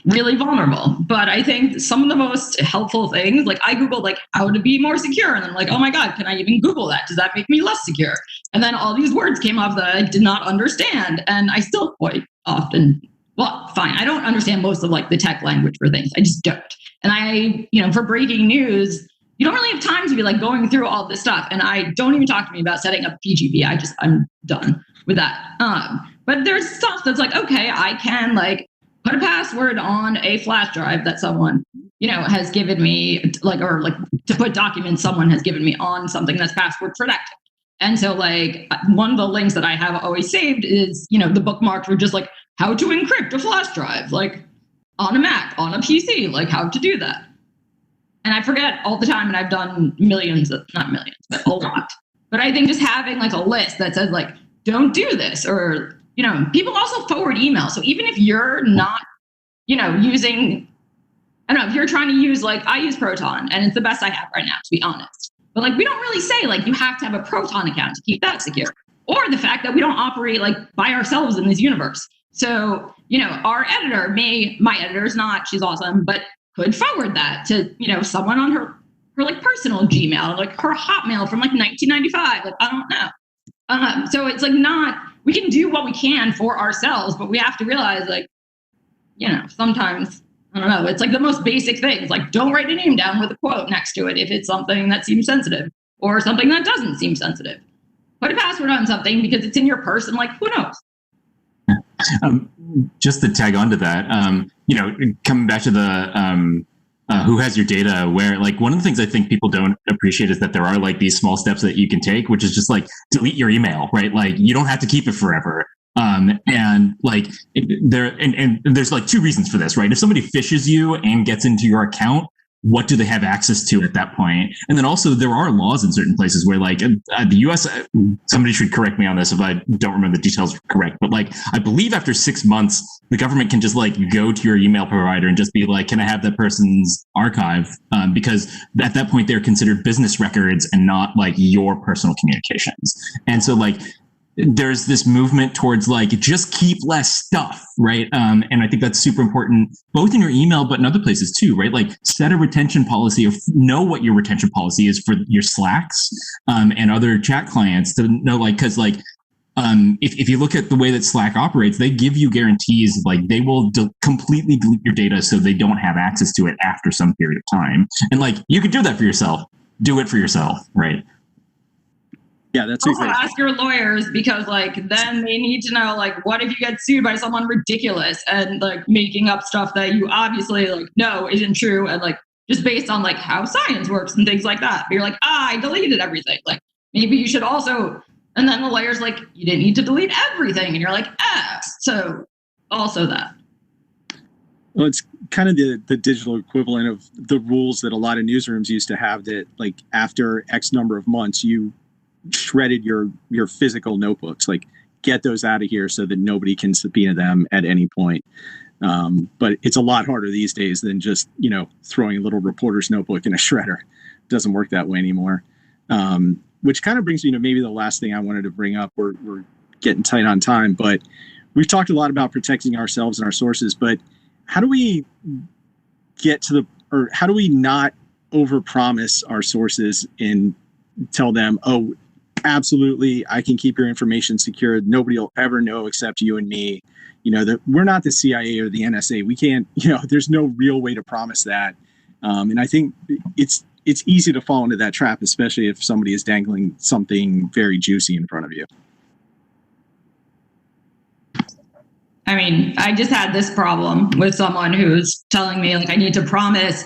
really vulnerable. But I think some of the most helpful things, like I Googled like how to be more secure, and I'm like, oh my God, can I even Google that? Does that make me less secure? And then all these words came up that I did not understand. And I still quite often, fine, I don't understand most of like the tech language for things. I just don't. And for breaking news, you don't really have time to be like going through all this stuff. And I don't even talk to me about setting up PGP. I'm done with that. But there's stuff that's like, okay, I can like put a password on a flash drive that someone, has given me, or to put documents someone has given me on something that's password protected. And so like one of the links that I have always saved is, the bookmarks were just like how to encrypt a flash drive, like on a Mac, on a PC, like how to do that. And I forget all the time, and I've done not millions, but a lot. But I think just having like a list that says like, don't do this, or, people also forward email. So even if you're not, using, if you're trying to use, like I use Proton, and it's the best I have right now, to be honest. But like, we don't really say like, you have to have a Proton account to keep that secure. or the fact that we don't operate like by ourselves in this universe. So, our editor my editor's not, she's awesome, but could forward that to, someone on her like personal Gmail, like her Hotmail from like 1995. Like, I don't know. So it's like we can do what we can for ourselves, but we have to realize like, sometimes, I don't know, it's like the most basic things, like don't write a name down with a quote next to it if it's something that seems sensitive or something that doesn't seem sensitive. Put a password on something because it's in your purse and like, who knows? Just to tag on to that, coming back to the who has your data where, like, one of the things I think people don't appreciate is that there are like these small steps that you can take, which is just like delete your email, right? Like you don't have to keep it forever. And like there's like two reasons for this, right? If somebody phishes you and gets into your account, what do they have access to at that point? And then also there are laws in certain places where like the US, somebody should correct me on this if I don't remember the details correct, but like I believe after 6 months, the government can just like go to your email provider and just be like, can I have that person's archive? Because at that point they're considered business records and not like your personal communications. And so like, there's this movement towards like just keep less stuff, right? And I think that's super important, both in your email, but in other places too, right? Like set a retention policy or know what your retention policy is for your Slacks and other chat clients to know, like, because like if you look at the way that Slack operates, they give you guarantees, like they will completely delete your data so they don't have access to it after some period of time. And like you could do that for yourself. Do it for yourself, right? Yeah, that's also exactly. Ask your lawyers, because like then they need to know like what if you get sued by someone ridiculous and like making up stuff that you obviously like know isn't true, and like just based on like how science works and things like that. But you're like, I deleted everything. Like maybe you should also, and then the lawyer's like, you didn't need to delete everything, and you're like, so also that. Well, it's kind of the digital equivalent of the rules that a lot of newsrooms used to have, that like after X number of months you shredded your physical notebooks, like get those out of here so that nobody can subpoena them at any point. But it's a lot harder these days than just, throwing a little reporter's notebook in a shredder. It doesn't work that way anymore. Which kind of brings me to maybe the last thing I wanted to bring up. We're getting tight on time, but we've talked a lot about protecting ourselves and our sources, but how do we how do we not overpromise our sources and tell them, oh, absolutely, I can keep your information secure. Nobody will ever know except you and me. We're not the CIA or the NSA. We can't, there's no real way to promise that. And I think it's easy to fall into that trap, especially if somebody is dangling something very juicy in front of you. I mean, I just had this problem with someone who's telling me like I need to promise,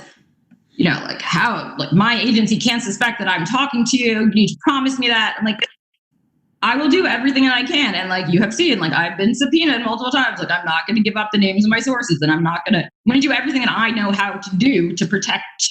like how, like my agency can't suspect that I'm talking to you. You need to promise me that. I'm like, I will do everything that I can. And like you have seen, like I've been subpoenaed multiple times. Like I'm not going to give up the names of my sources, and I'm going to do everything that I know how to do to protect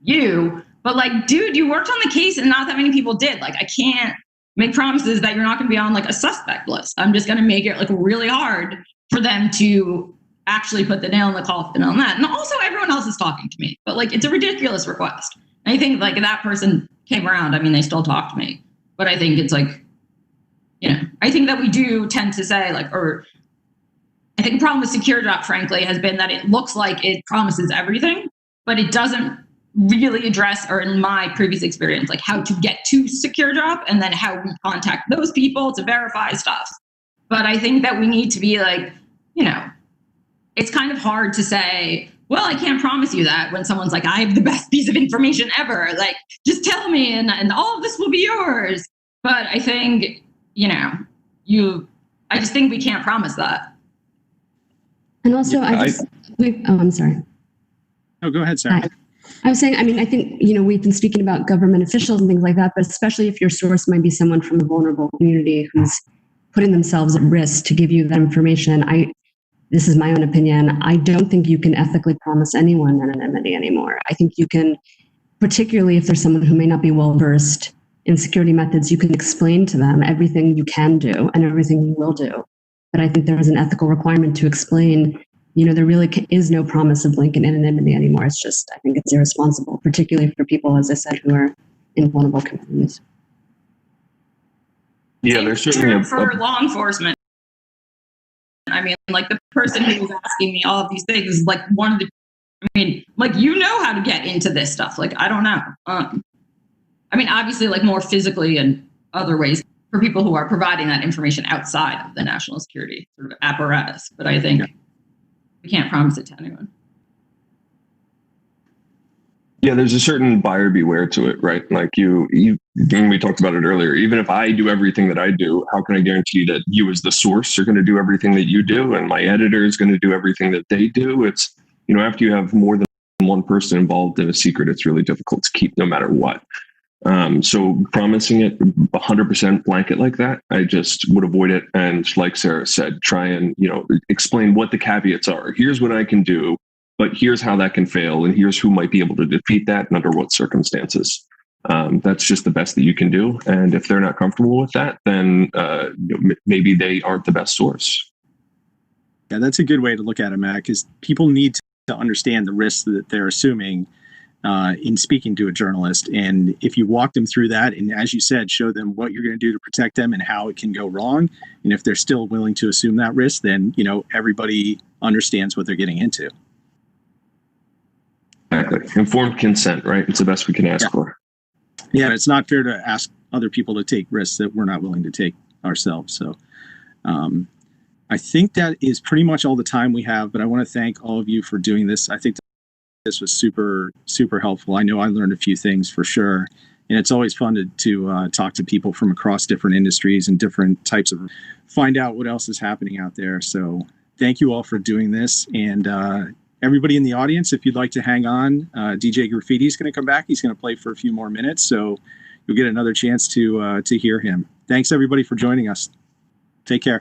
you. But like, dude, you worked on the case and not that many people did. Like I can't make promises that you're not going to be on like a suspect list. I'm just going to make it like really hard for them to actually put the nail in the coffin on that. And also everyone else is talking to me, but like, it's a ridiculous request. And I think like that person came around. I mean, they still talk to me, but I think it's like, I think that we do tend to say like, or I think the problem with SecureDrop, frankly, has been that it looks like it promises everything, but it doesn't really address, or in my previous experience, like how to get to SecureDrop and then how we contact those people to verify stuff. But I think that we need to be like, it's kind of hard to say, well, I can't promise you that when someone's like, I have the best piece of information ever. Like, just tell me and all of this will be yours. But I think, I just think we can't promise that. And also, I'm sorry. Oh, go ahead, Sarah. I was saying, I mean, I think, we've been speaking about government officials and things like that, but especially if your source might be someone from a vulnerable community who's putting themselves at risk to give you that information. This is my own opinion. I don't think you can ethically promise anyone anonymity anymore. I think you can, particularly if there's someone who may not be well versed in security methods, you can explain to them everything you can do and everything you will do. But I think there is an ethical requirement to explain, there really is no promise of blanket anonymity anymore. It's just, I think it's irresponsible, particularly for people, as I said, who are in vulnerable communities. Yeah, there's certainly for law enforcement. I mean, like the person who was asking me all of these things is like one of the. I mean, like you know how to get into this stuff. Like I don't know. I mean, obviously, like more physically and other ways for people who are providing that information outside of the national security sort of apparatus. But I think we can't promise it to anyone. Yeah, there's a certain buyer beware to it, right? Like you, when we talked about it earlier, even if I do everything that I do, how can I guarantee that you as the source are going to do everything that you do and my editor is going to do everything that they do? It's, you know, after you have more than one person involved in a secret, it's really difficult to keep no matter what. So promising it 100% blanket like that, I just would avoid it. And like Sarah said, try and, you know, explain what the caveats are. Here's what I can do, but here's how that can fail. And here's who might be able to defeat that and under what circumstances. That's just the best that you can do. And if they're not comfortable with that, then maybe they aren't the best source. Yeah, that's a good way to look at it, Matt, because people need to understand the risks that they're assuming in speaking to a journalist. And if you walk them through that, and as you said, show them what you're going to do to protect them and how it can go wrong, and if they're still willing to assume that risk, then, you know, everybody understands what they're getting into. Exactly. Informed consent, right? It's the best we can ask for. Yeah, it's not fair to ask other people to take risks that we're not willing to take ourselves. So I think that is pretty much all the time we have, but I want to thank all of you for doing this. I think this was super, super helpful. I know I learned a few things for sure. And it's always fun to talk to people from across different industries and different types of, find out what else is happening out there. So thank you all for doing this. And everybody in the audience, if you'd like to hang on, DJ Graffiti is going to come back. He's going to play for a few more minutes. So you'll get another chance to hear him. Thanks everybody for joining us. Take care.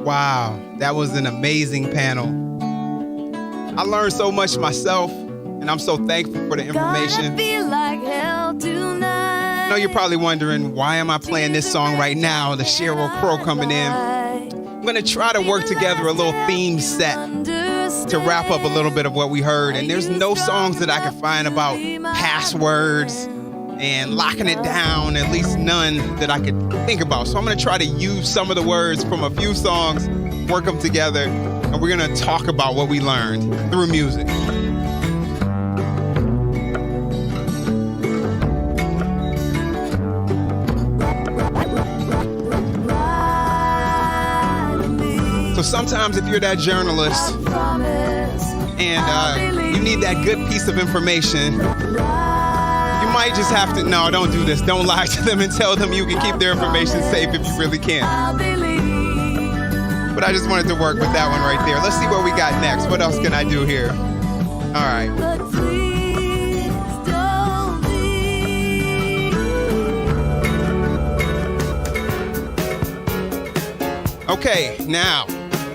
Wow, that was an amazing panel. I learned so much myself, and I'm so thankful for the information. I know you're probably wondering, why am I playing this song right now? The Sheryl Crow coming in. I'm going to try to work together a little theme set to wrap up a little bit of what we heard. And there's no songs that I can find about passwords and locking it down, at least none that I could think about. So I'm going to try to use some of the words from a few songs, work them together, and we're going to talk about what we learned through music. So sometimes if you're that journalist and you need that good piece of information, you might just have to, no, don't do this. Don't lie to them and tell them you can keep their information safe if you really can. But I just wanted to work with that one right there. Let's see what we got next. What else can I do here? All right. Okay, now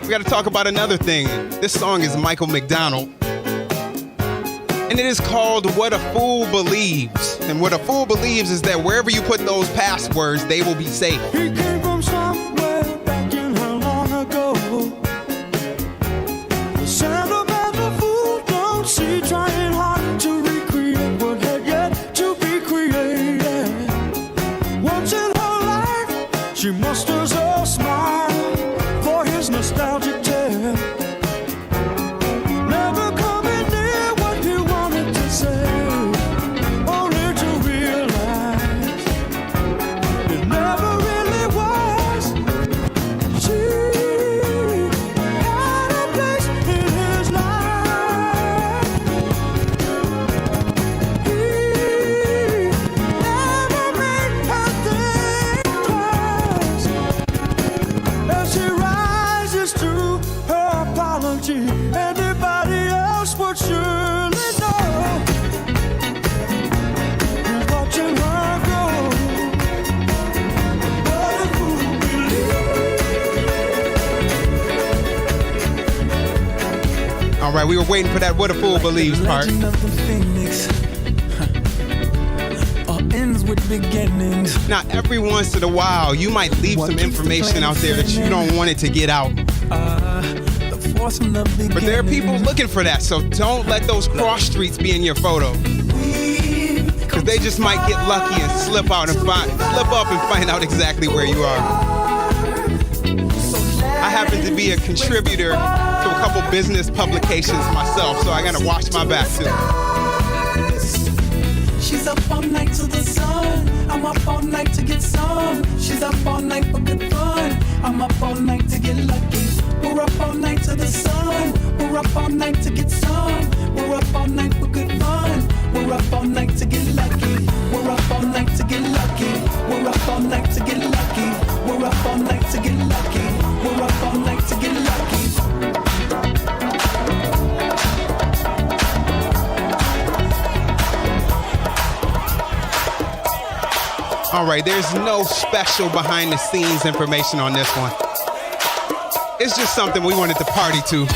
we got to talk about another thing. This song is Michael McDonald. And it is called What a Fool Believes. And what a fool believes is that wherever you put those passwords, they will be safe. He came from somewhere back in how long ago. The sound of as a fool don't see, trying hard to recreate what had yet to be created. Once in her life, she musters a smile for his nostalgic tale. Never coming near what he wanted to say, only to realize it never really was. She had a place in his life. He never made her think twice. As she rises to her apology, anybody else would surely know. He's watching her go. What a fool believes. All right, we were waiting for that What a Fool Believes part. Legend of the Phoenix. All ends with beginnings. Now, every once in a while, you might leave some information out there that you don't want it to get out. The force from the beginning. But there are people looking for that, so don't let those cross streets be in your photo. Because They just might get lucky and slip up and find out exactly where you are. I happen to be a contributor to a couple business publications myself, so I gotta watch my back too. She's up all night to the sun. I'm up all night to get some. She's up all night for good fun. I'm up all night to get lucky. We're up all night to the sun. We're up all night to get some. We're up all night for good fun. We're up all night to get lucky. We're up all night to get lucky. We're up all night to get lucky. We're up all night to get lucky. We're up all night to get lucky. All right, there's no special behind the scenes information on this one. It's just something we wanted to party to.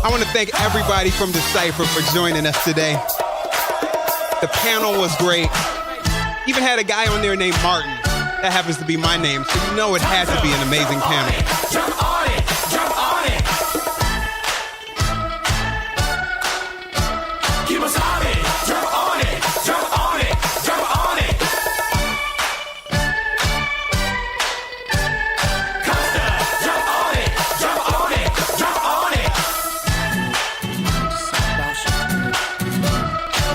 I want to thank everybody from Decipher for joining us today. The panel was great. Even had a guy on there named Martin. That happens to be my name, so you know it had to be an amazing panel. Jump on it, jump on it. Keep us on it, jump on it, jump on it, jump on it. Costa, jump on it, jump on it, jump on it.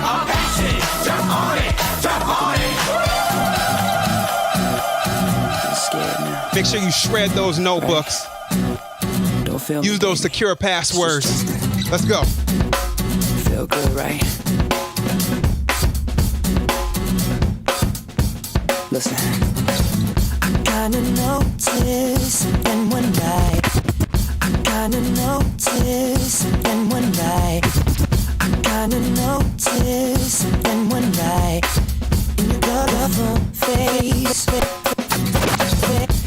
I'm passionate, jump on it, jump on it. Make sure you shred those notebooks. Use those secure passwords. Let's go. Feel good, right? Listen. I kinda noticed something one night. I kinda noticed something one night. I kinda noticed something one night. In your colorful face.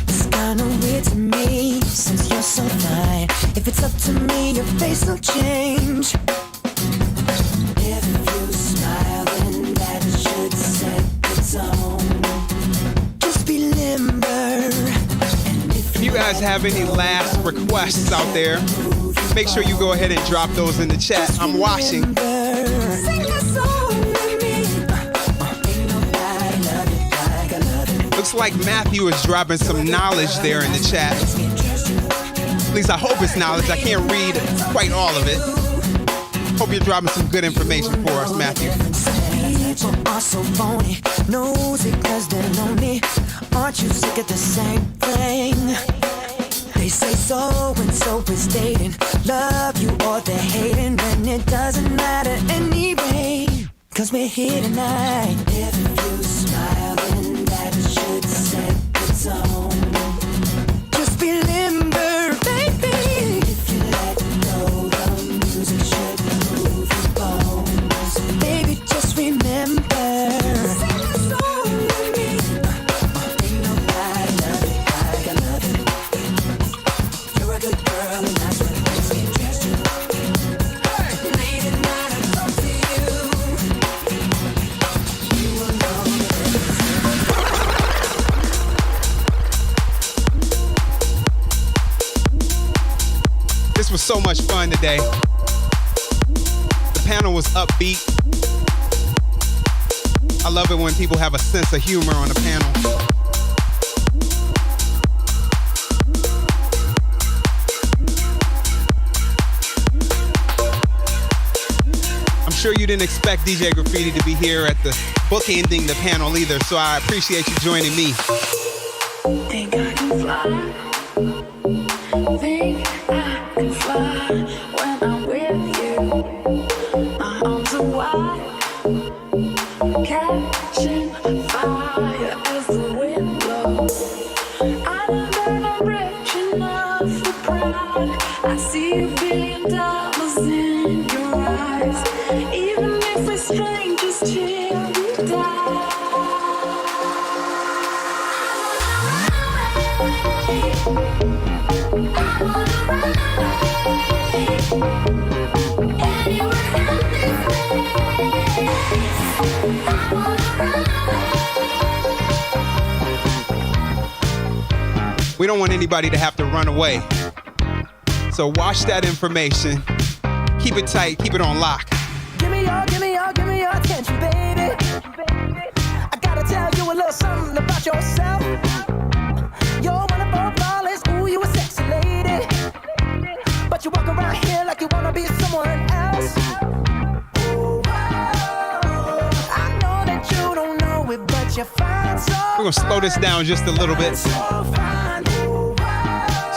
It's kinda weird to me since you're so fine. If it's up to me, your face will change. If you smile, then that should set the tone. Just be limber. If you guys have any last requests out there, make sure you go ahead and drop those in the chat. I'm watching. Sing a song with me. Ain't nobody love it like I love it. Looks like Matthew is dropping some knowledge there in the chat. At least I hope it's knowledge. I can't read quite all of it. Hope you're dropping some good information for us, Matthew. People are so phony, nosy 'cause they're lonely. Aren't you sick of the same thing? They say so and so is dating, love you or they're hating, and it doesn't matter anyway. 'Cause we're here tonight. If you smile, then that should set the tone. Just be limber, baby. If you let go, the music should move your bones. Baby, just remember. Sing a song with me. Ain't nobody love it like I love it. You're a good girl, and that's what makes me trust you. Late at night, I talk to you. You will know This was so much fun today. The panel was upbeat. I love it when people have a sense of humor on the panel. I'm sure you didn't expect DJ Graffiti to be here at the bookending the panel either, so I appreciate you joining me. think I can fly. Think I can fly when I'm with you. My arms are wide, catching fire as the wind blows. I don't burn a bridge enough for pride. I see $1 billion in your eyes. Even if we're strangers till we die. I wanna run away. We don't want anybody to have to run away. So watch that information. Keep it tight, keep it on lock. Give me your attention, baby. I gotta tell you a little something about yourself. You're wonderful, flawless, ooh, you a sexy lady. But you walk around here like you wanna be someone else. Ooh, I know that you don't know it, but you're fine. So we're gonna slow this down just a little bit so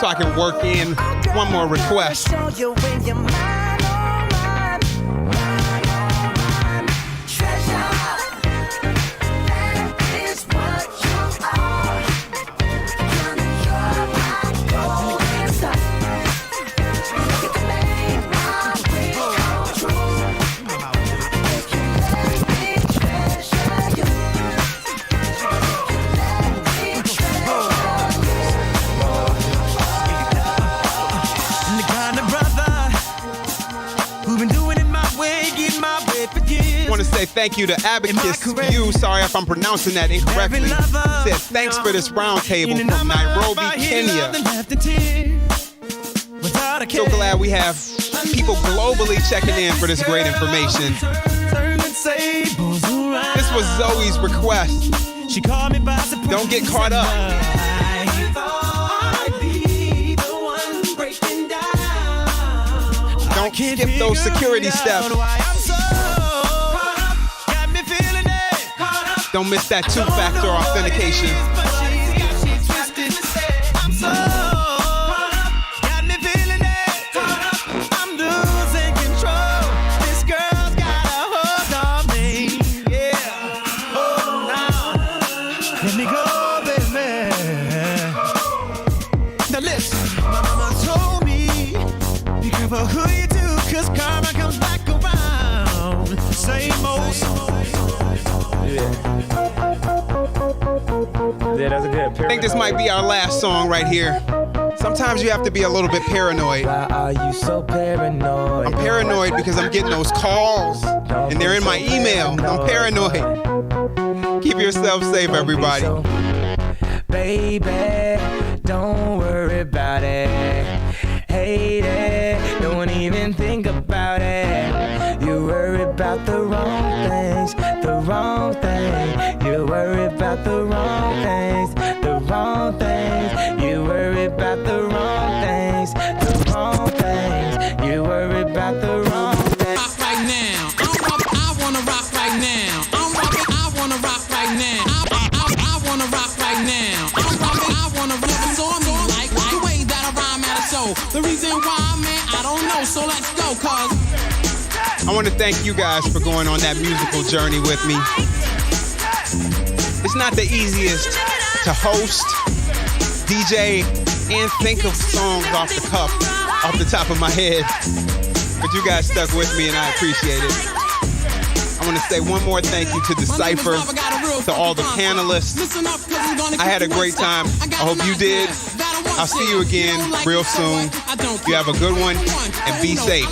I can work in one more request. show you when you're mine, oh mine, mine, oh mine. Treasure, that is what you are. Honey, you're my golden sun. You can make my wish come true. If you let me treasure you. Let me treasure you. I'm the kind of brother who been doing it my way, getting my way for years. I want to say thank you to Abacus View. Sorry if I'm pronouncing that incorrectly. Said thanks for this roundtable from Nairobi, Kenya. So glad we have people globally checking in for this great information. This was Zoe's request. Don't get caught up. Don't skip those security steps. Don't miss that two-factor authentication. For who you do, cause karma comes back around. Same old song. Yeah, that's a good. I think this might be our last song right here. Sometimes you have to be a little bit paranoid. Why are you so paranoid? I'm paranoid because I'm getting those calls and they're in my email. I'm paranoid. Keep yourself safe, everybody. Baby, don't worry about it. Hate it, don't even think about it. You worry about the wrong things, the wrong thing. You worry about the wrong things, the wrong things. You worry about the wrong things, the wrong things. You worry about the wrong things. Rock right now. I wanna rock right now. I wanna rock right now. I wanna rock right now. I wanna rock. So I'm like the way that I rhyme at a show. The reason why, man, I don't know. So let's go, cause I want to thank you guys for going on that musical journey with me. It's not the easiest to host, DJ, and think of songs off the cuff, off the top of my head. But you guys stuck with me and I appreciate it. I want to say one more thank you to Decipher, to all the panelists. I had a great time. I hope you did. I'll see you again real soon. You have a good one and be safe.